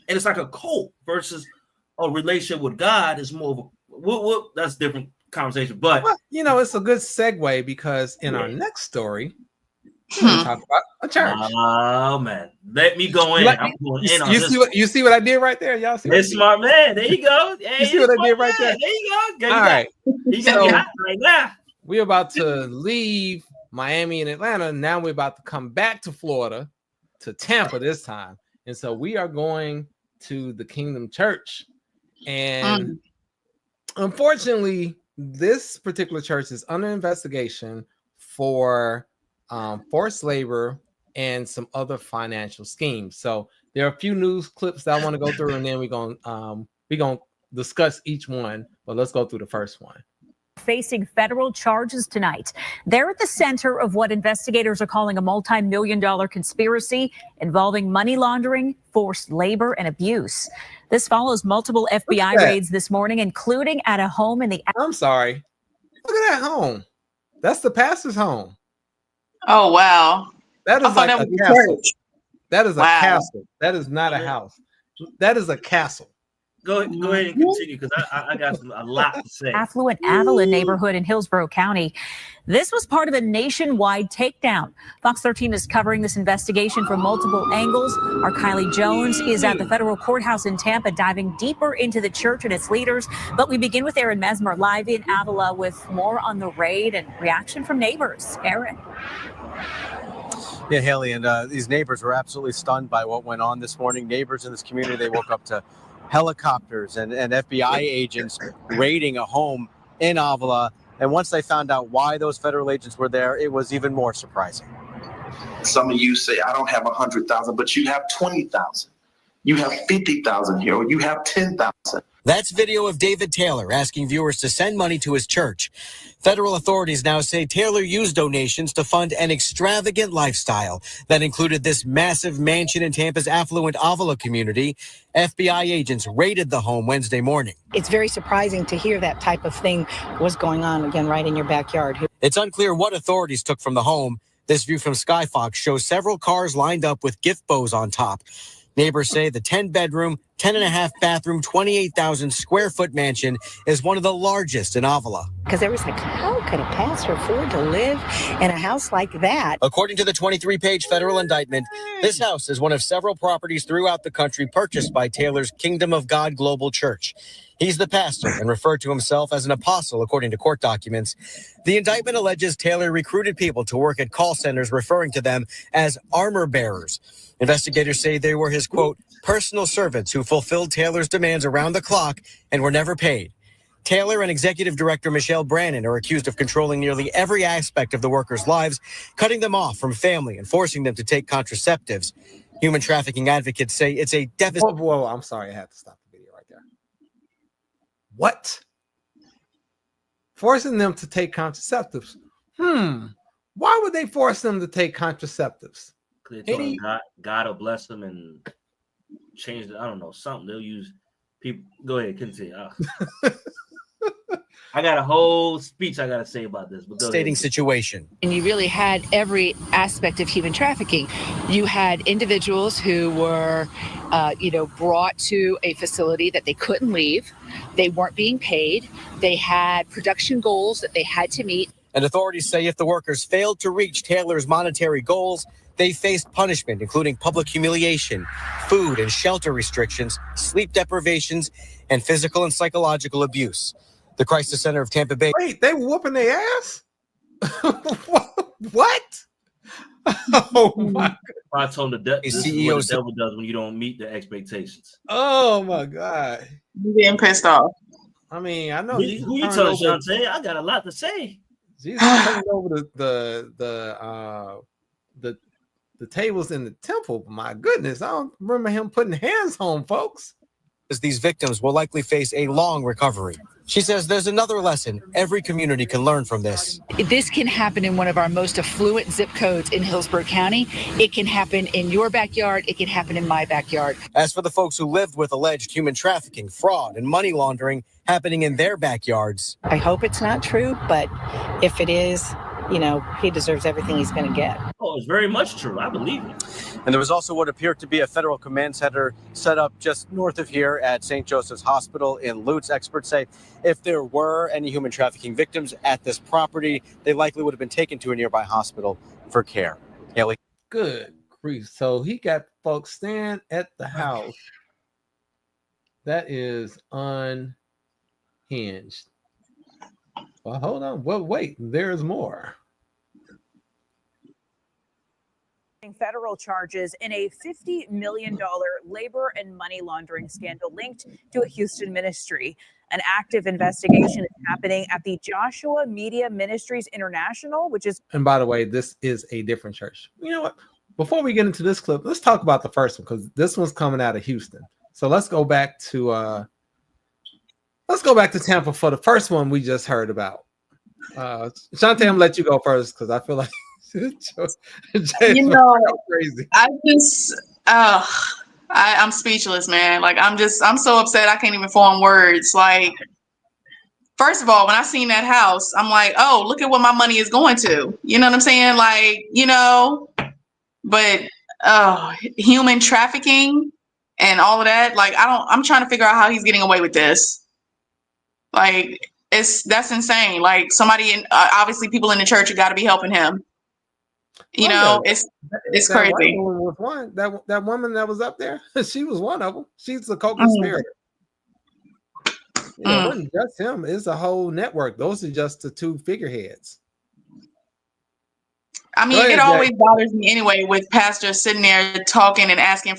And it's like a cult versus a relationship with God is more of a, that's a different conversation. But, it's a good segue because in our next story, we're going to talk about a church. Oh, man. Let me go in. I'm going in on this. You see what I did right there? Y'all see what smart man. There you go. Hey, you see what I did right there? There you go. All right. You got me hot right now. We're about to leave Miami and Atlanta. Now we're about to come back to Florida, to Tampa this time. And so we are going to the Kingdom Church. And unfortunately, this particular church is under investigation for forced labor and some other financial schemes. So there are a few news clips that I want to go through, and then we're gonna discuss each one. But let's go through the first one. Facing federal charges tonight. They're at the center of what investigators are calling a multi-million-dollar conspiracy involving money laundering, forced labor, and abuse. This follows multiple FBI raids this morning, including at a home in the... I'm sorry. Look at that home. That's the pastor's home. Oh, wow. That is like a castle. That is a castle. That is not a house. That is a castle. Go ahead and continue because I got a lot to say. Affluent Avalon neighborhood in Hillsborough County. This was part of a nationwide takedown. Fox 13 is covering this investigation from multiple angles. Our Kylie Jones is at the federal courthouse in Tampa, diving deeper into the church and its leaders. But we begin with Aaron Mesmer live in Avila with more on the raid and reaction from neighbors. Aaron. Yeah, Haley, and these neighbors were absolutely stunned by what went on this morning. Neighbors in this community, they woke up to helicopters and FBI agents raiding a home in Avila. And once they found out why those federal agents were there, it was even more surprising. Some of you say, I don't have 100,000, but you have 20,000. You have 50,000 here, or you have 10,000. That's video of David Taylor asking viewers to send money to his church. Federal authorities now say Taylor used donations to fund an extravagant lifestyle that included this massive mansion in Tampa's affluent Avila community. FBI agents raided the home Wednesday morning. It's very surprising to hear that type of thing was going on again right in your backyard. It's unclear what authorities took from the home. This view from Skyfox shows several cars lined up with gift bows on top. Neighbors say the 10-bedroom, 10.5 bathroom, 28,000 square foot mansion is one of the largest in Avila. Because there was like, how could a pastor afford to live in a house like that? According to the 23-page federal indictment, this house is one of several properties throughout the country purchased by Taylor's Kingdom of God Global Church. He's the pastor and referred to himself as an apostle, according to court documents. The indictment alleges Taylor recruited people to work at call centers, referring to them as armor bearers. Investigators say they were his, quote, personal servants who fulfilled Taylor's demands around the clock and were never paid. Taylor and executive director Michelle Brannon are accused of controlling nearly every aspect of the workers' lives, cutting them off from family and forcing them to take contraceptives. Human trafficking advocates say it's a devastating... Whoa, I'm sorry. I had to stop the video right there. What? Forcing them to take contraceptives. Why would they force them to take contraceptives? God will bless them and change I don't know, something. They'll use people. Go ahead, continue. I got a whole speech I got to say about this. But Stating situation. And you really had every aspect of human trafficking. You had individuals who were, brought to a facility that they couldn't leave. They weren't being paid. They had production goals that they had to meet. And authorities say if the workers failed to reach Taylor's monetary goals, they faced punishment, including public humiliation, food and shelter restrictions, sleep deprivations, and physical and psychological abuse. The Crisis Center of Tampa Bay. Wait, they were whooping their ass? What? Oh my God. I told him this is what the devil does when you don't meet the expectations. Oh my God. You getting pissed off. I mean, I know. Who you telling, Shantae? I got a lot to say. Jesus turned over the tables in the temple. My goodness, I don't remember him putting hands on folks. these victims will likely face a long recovery. She says there's another lesson every community can learn from this. This can happen in one of our most affluent zip codes in Hillsborough County. It can happen in your backyard. It can happen in my backyard. As for the folks who lived with alleged human trafficking, fraud, and money laundering happening in their backyards, I hope it's not true, but if it is, you know, he deserves everything he's going to get. Oh, it's very much true. I believe it. And there was also what appeared to be a federal command center set up just north of here at St. Joseph's Hospital in Lutz. Experts say if there were any human trafficking victims at this property, they likely would have been taken to a nearby hospital for care. Haley. Good grief. So he got folks staying at the house. That is unhinged. Well, hold on. Well, wait, there's more. Federal charges in a $50 million labor and money laundering scandal linked to a Houston ministry. An active investigation is happening at the Joshua Media Ministries International, which is. And by the way, this is a different church. You know what? Before we get into this clip, let's talk about the first one because this one's coming out of Houston. So let's go back to Tampa for the first one we just heard about. Shantae, I'm gonna let you go first because I feel like you know, crazy. I'm speechless, man. Like I'm so upset I can't even form words. Like, first of all, when I seen that house, I'm like, oh, look at what my money is going to. You know what I'm saying? Like, you know, but human trafficking and all of that. Like, I'm trying to figure out how he's getting away with this. Like, that's insane. Like somebody obviously people in the church have got to be helping him. You know, it's crazy. Was one that woman that was up there. She was one of them. She's the co-conspirator. It wasn't just him. It's a whole network. Those are just the two figureheads. I mean, it always bothers me anyway with pastors sitting there talking and asking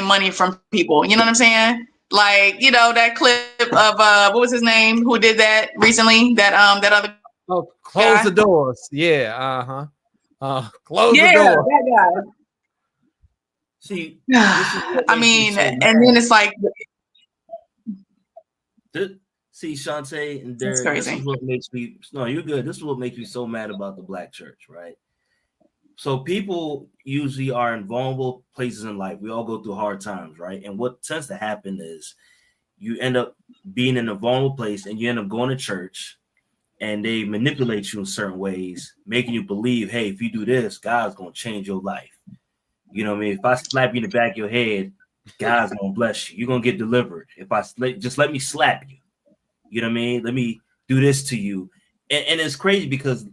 money from people. You know what I'm saying? Like, you know, that clip of what was his name? Who did that recently? That other. Oh, close guy. the doors. Yeah. Close the door. That guy. See, I mean, and then it's like. See, Shantae and Derek, this is what makes me. No, you're good. This is what makes me so mad about the Black church, right? So people usually are in vulnerable places in life. We all go through hard times, right? And what tends to happen is you end up being in a vulnerable place and you end up going to church and they manipulate you in certain ways, making you believe, hey, if you do this, God's going to change your life. You know what I mean? If I slap you in the back of your head, God's going to bless you. You're going to get delivered. If I just let me slap you, you know what I mean? Let me do this to you. And it's crazy because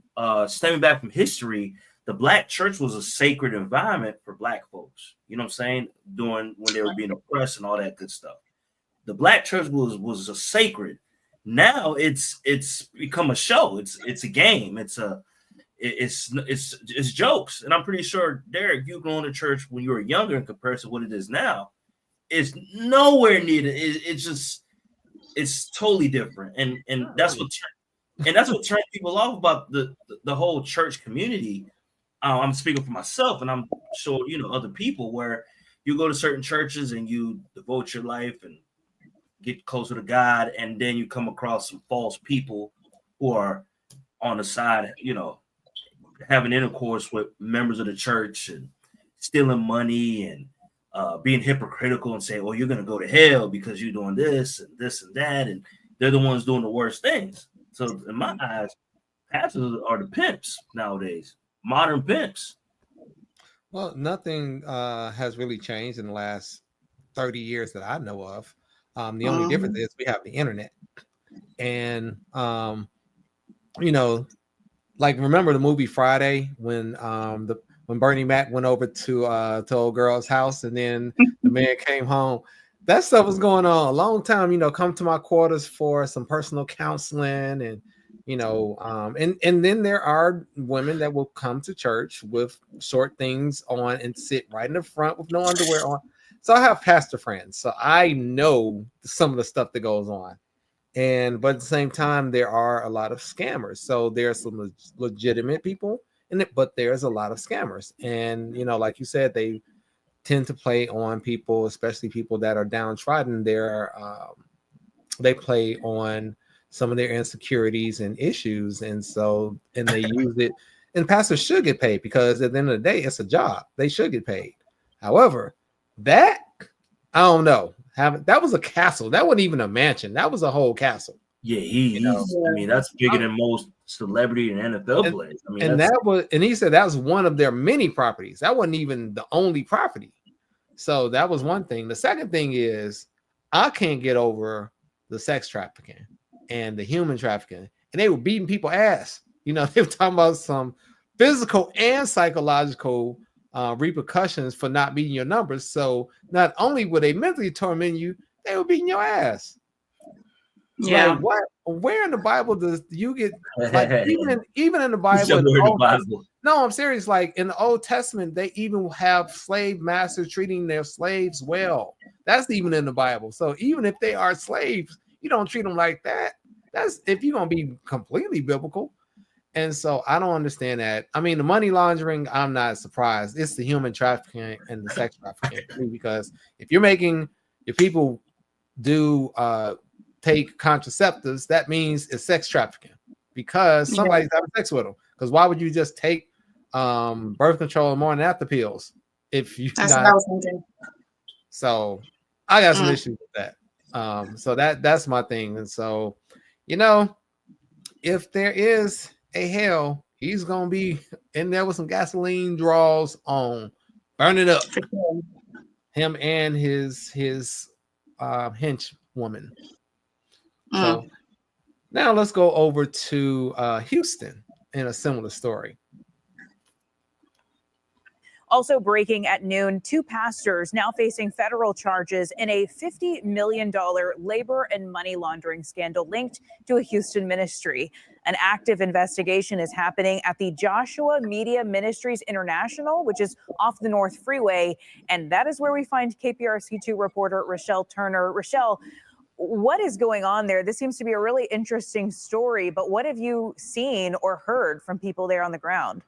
stemming back from history, the Black church was a sacred environment for Black folks. You know what I'm saying? When they were being oppressed and all that good stuff. The Black church was a sacred. Now it's become a show. It's a game. It's jokes. And I'm pretty sure, Derek, you going to church when you were younger in comparison to what it is now, it's nowhere near it. It's totally different. And that's what turned people off about the whole church community. I'm speaking for myself, and I'm sure other people, where you go to certain churches and you devote your life and get closer to God, and then you come across some false people who are on the side, having intercourse with members of the church and stealing money and being hypocritical and saying, "Oh, you're going to go to hell because you're doing this and that," and they're the ones doing the worst things. So in my eyes, pastors are the pimps nowadays, modern pimps. Well, nothing has really changed in the last 30 years that I know of. The only difference is we have the internet, and like remember the movie Friday when Bernie Mac went over to old girl's house and then the man came home. That stuff was going on a long time. Come to my quarters for some personal counseling, and and then there are women that will come to church with short things on and sit right in the front with no underwear on. So I have pastor friends, so I know some of the stuff that goes on. But at the same time, there are a lot of scammers. So there are some legitimate people in it, but there's a lot of scammers. And like you said, they tend to play on people, especially people that are downtrodden. They play on some of their insecurities and issues, and they use it. And pastors should get paid, because at the end of the day, it's a job. They should get paid. However, that, I don't know. That was a castle. That wasn't even a mansion. That was a whole castle. Yeah, I mean, that's bigger than most celebrity and NFL players. I mean, and he said that was one of their many properties. That wasn't even the only property. So that was one thing. The second thing is, I can't get over the sex trafficking and the human trafficking. And they were beating people ass. They were talking about some physical and psychological repercussions for not meeting your numbers. So not only were they mentally tormenting you, they were beating your ass. Yeah. Like, what? Where in the Bible does you get, like, even in the Bible? No, I'm serious. Like in the Old Testament, they even have slave masters treating their slaves well. That's even in the Bible. So even if they are slaves, you don't treat them like that. That's if you're gonna be completely biblical. And so I don't understand that. I mean, the money laundering, I'm not surprised. It's the human trafficking and the sex trafficking too, because if you're making your people do take contraceptives, that means it's sex trafficking, because somebody's having sex with them. Because why would you just take birth control and morning after pills if you? That's what I was thinking. So I got some issues with that. So that's my thing. And so, if there is a hell, he's gonna be in there with some gasoline draws on, burn it up. Him and his henchwoman. So now let's go over to Houston in a similar story. Also breaking at noon, 2 pastors now facing federal charges in a $50 million labor and money laundering scandal linked to a Houston ministry. An active investigation is happening at the Joshua Media Ministries International, which is off the North Freeway. And that is where we find KPRC2 reporter Rochelle Turner. Rochelle, what is going on there? This seems to be a really interesting story, but what have you seen or heard from people there on the ground?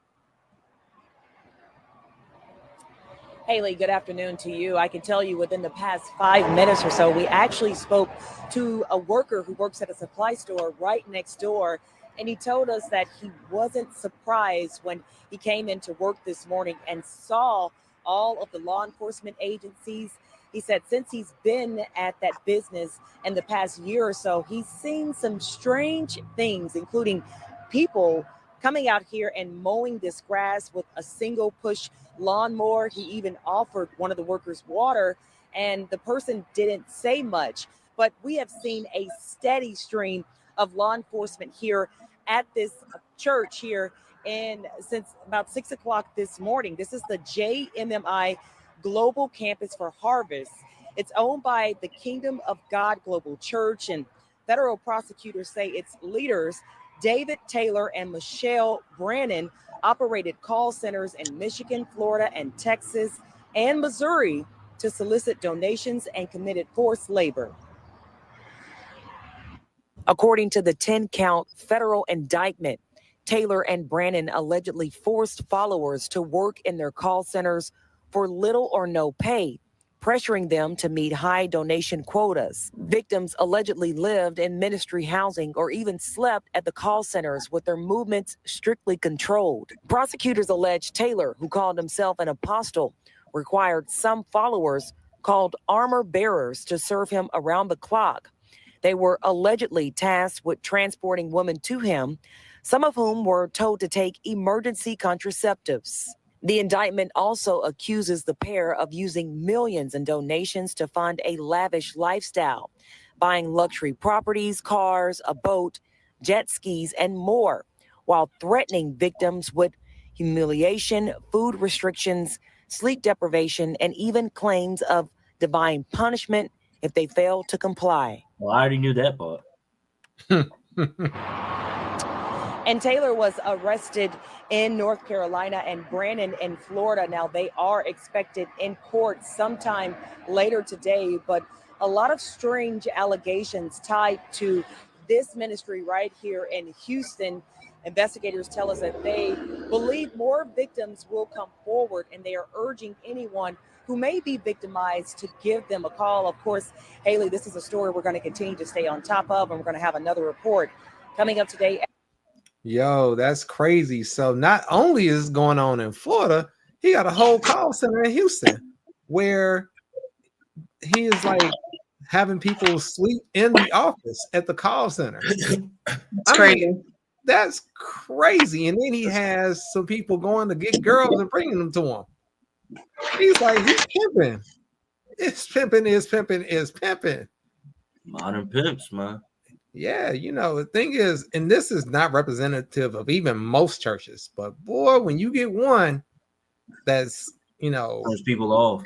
Haley, good afternoon to you. I can tell you within the past 5 minutes or so, we actually spoke to a worker who works at a supply store right next door. And he told us that he wasn't surprised when he came into work this morning and saw all of the law enforcement agencies. He said since he's been at that business in the past year or so, he's seen some strange things, including people coming out here and mowing this grass with a single push lawnmower. He even offered one of the workers water, and the person didn't say much. But we have seen a steady stream of law enforcement here at this church here since about 6 o'clock this morning. This is the JMMI Global Campus for Harvest. It's owned by the Kingdom of God Global Church, and federal prosecutors say its leaders, David Taylor and Michelle Brannon, operated call centers in Michigan, Florida, and Texas and Missouri to solicit donations and committed forced labor. According to the 10-count federal indictment, Taylor and Brannon allegedly forced followers to work in their call centers for little or no pay, pressuring them to meet high donation quotas. Victims allegedly lived in ministry housing or even slept at the call centers with their movements strictly controlled. Prosecutors allege Taylor, who called himself an apostle, required some followers called armor bearers to serve him around the clock. They were allegedly tasked with transporting women to him, some of whom were told to take emergency contraceptives. The indictment also accuses the pair of using millions in donations to fund a lavish lifestyle, buying luxury properties, cars, a boat, jet skis, and more, while threatening victims with humiliation, food restrictions, sleep deprivation, and even claims of divine punishment if they fail to comply. Well, I already knew that part. And Taylor was arrested in North Carolina and Brannon in Florida. Now, they are expected in court sometime later today, but a lot of strange allegations tied to this ministry right here in Houston. Investigators tell us that they believe more victims will come forward, and they are urging anyone who may be victimized to give them a call. Of course, Haley, this is a story we're going to continue to stay on top of, and we're going to have another report coming up today. Yo, that's crazy. So not only is it going on in Florida, he got a whole call center in Houston where he is like having people sleep in the office at the call center. It's crazy. That's crazy. And then he has some people going to get girls and bringing them to him. He's like, he's pimping. It's pimping, is pimping, is pimping. Modern pimps, man. Yeah, the thing is, and this is not representative of even most churches, but boy, when you get one that's, turns people off.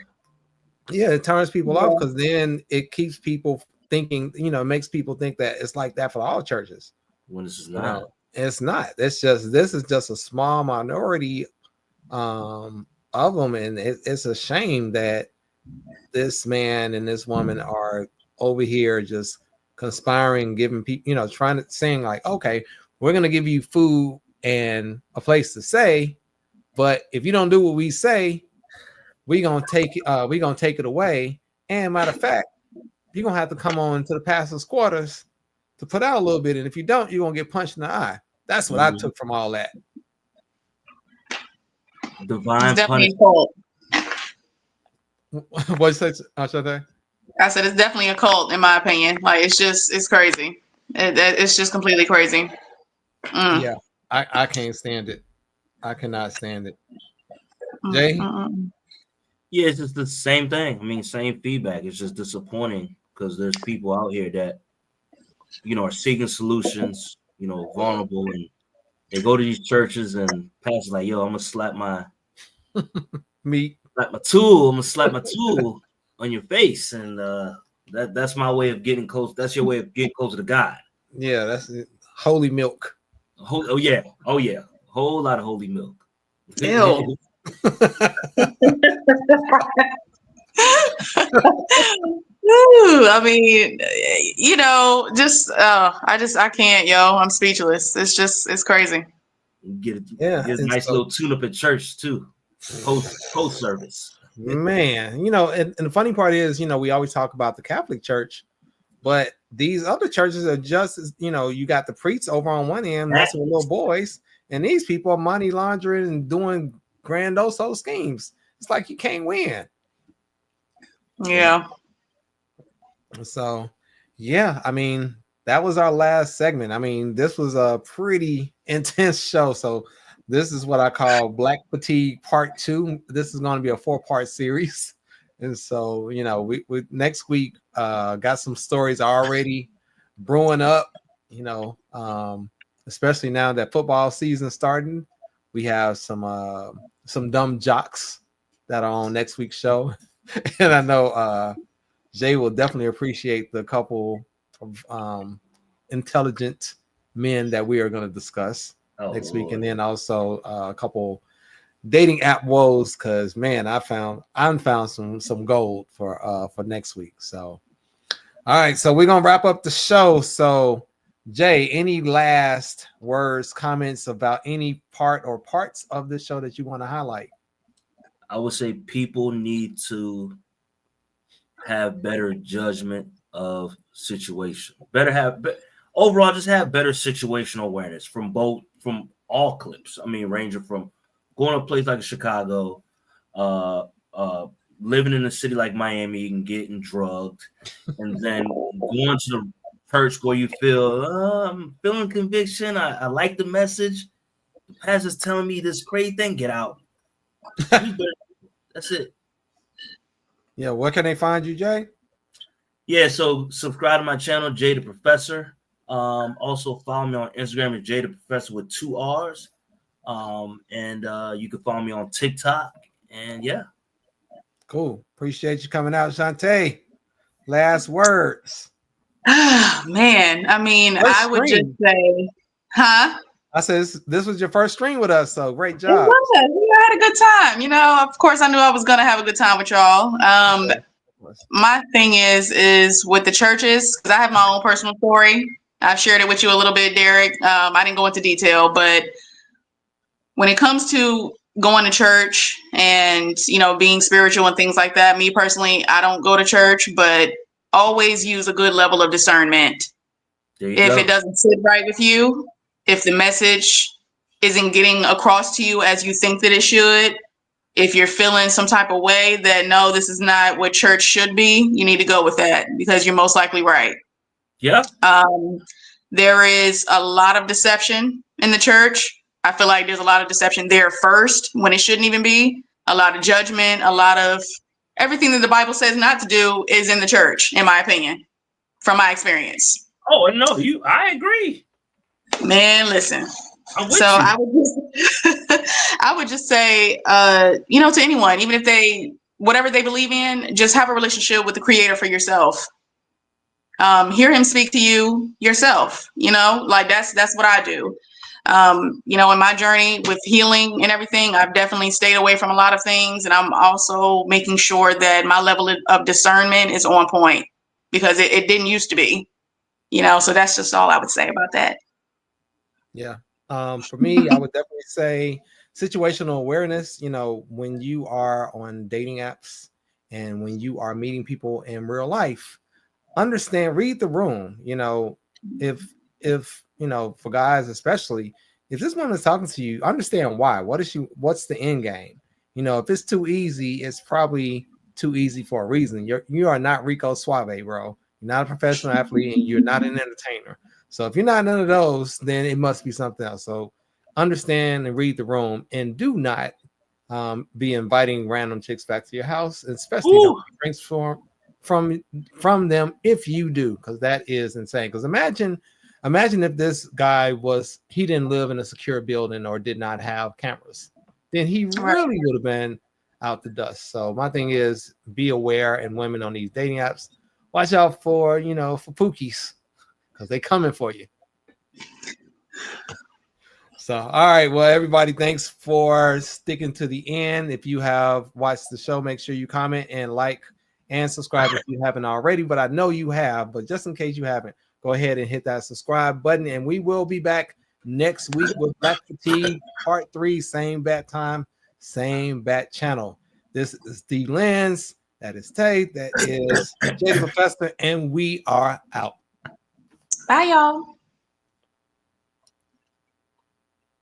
Yeah, it turns people off because then it keeps people thinking, makes people think that it's like that for all churches. When this is not. It's not. This is just a small minority of them, and it's a shame that this man and this woman are over here just conspiring, giving people, saying like, okay, we're gonna give you food and a place to stay, but if you don't do what we say, we're gonna take it away. And matter of fact, you're gonna have to come on to the pastor's quarters to put out a little bit, and if you don't, you're gonna get punched in the eye. That's what I took from all that. Divine punishment. What you say, Ashante? I said it's definitely a cult, in my opinion. Like it's crazy. It's just completely crazy. Yeah, I can't stand it. I cannot stand it. Jay? Yeah, it's just the same thing. I mean, same feedback. It's just disappointing because there's people out here that, are seeking solutions, vulnerable, and they go to these churches and pastor's like, yo, I'm gonna slap my meat. Slap my tool. I'm gonna slap my tool on your face, and that's my way of getting close. That's your way of getting closer to God. Yeah, that's it. Holy milk. Oh yeah, whole lot of holy milk. Ew. Ooh, I mean, I can't, yo. I'm speechless. It's crazy. Get a nice little tune-up at church too. Post service. Man, and the funny part is, we always talk about the Catholic Church, but these other churches are just as, you got the priests over on one end messing with little boys, and these people are money laundering and doing grandiose schemes. It's like you can't win. Yeah. So, yeah, I mean, that was our last segment. I mean, this was a pretty intense show. So this is what I call Black Fatigue Part 2. This is going to be a 4-part series. And so, we next week got some stories already brewing up, especially now that football season starting. We have some dumb jocks that are on next week's show. And I know Jay will definitely appreciate the couple of intelligent men that we are going to discuss next week, and then also a couple dating app woes, because man, I found some gold for next week. So all right, so we're gonna wrap up the show. So Jay, any last words, comments about any part or parts of the show that you want to highlight? I would say people need to have better judgment of situation. Overall, just have better situational awareness from all clips. I mean, ranging from going to a place like Chicago, living in a city like Miami and getting drugged, and then going to the church where you feel I'm feeling conviction. I like the message. The pastor's telling me this crazy thing. Get out. That's it. Yeah, where can they find you, Jay? Yeah, so subscribe to my channel, Jay the Professor. Also follow me on Instagram at Jay the Professor with 2 R's. And you can follow me on TikTok. And yeah. Cool. Appreciate you coming out, Shantae. Last words. Man, I mean, I would just say, huh? I said this was your first stream with us, so great job. It was. I had a good time. Of course, I knew I was gonna have a good time with y'all. My thing is with the churches, because I have my own personal story. I've shared it with you a little bit, Derek. I didn't go into detail, but when it comes to going to church and, being spiritual and things like that, me personally, I don't go to church, but always use a good level of discernment. If it doesn't sit right with you, if the message isn't getting across to you as you think that it should, if you're feeling some type of way that, no, this is not what church should be, you need to go with that because you're most likely right. Yeah. There is a lot of deception in the church. I feel like there's a lot of deception there first when it shouldn't even be. A lot of judgment, a lot of everything that the Bible says not to do is in the church, in my opinion, from my experience. Oh, no, I agree. Man, listen. I'm with So you. I would just say, to anyone, even if whatever they believe in, just have a relationship with the Creator for yourself. Hear Him speak to you yourself. Like that's what I do. In my journey with healing and everything, I've definitely stayed away from a lot of things, and I'm also making sure that my level of discernment is on point because it didn't used to be. So that's just all I would say about that. Yeah. For me, I would definitely say situational awareness. When you are on dating apps and when you are meeting people in real life, read the room. If for guys especially, if this woman is talking to you, understand why. What's the end game? If it's too easy, it's probably too easy for a reason. You are not Rico Suave, bro. You're not a professional athlete and you're not an entertainer. So if you're not none of those, then it must be something else. So understand and read the room, and do not be inviting random chicks back to your house, especially don't get drinks from them if you do, because that is insane. Because imagine if this guy he didn't live in a secure building or did not have cameras, then he really would have been out the dust. So my thing is, be aware, and women on these dating apps, watch out for pookies, because they coming for you. So, all right. Well, everybody, thanks for sticking to the end. If you have watched the show, make sure you comment and like and subscribe if you haven't already. But I know you have. But just in case you haven't, go ahead and hit that subscribe button. And we will be back next week with Black Fatigue Part 3. Same bat time, same bat channel. This is Steve Lenz. That is Tate. That is Jay the Professor. And we are out. Bye, y'all.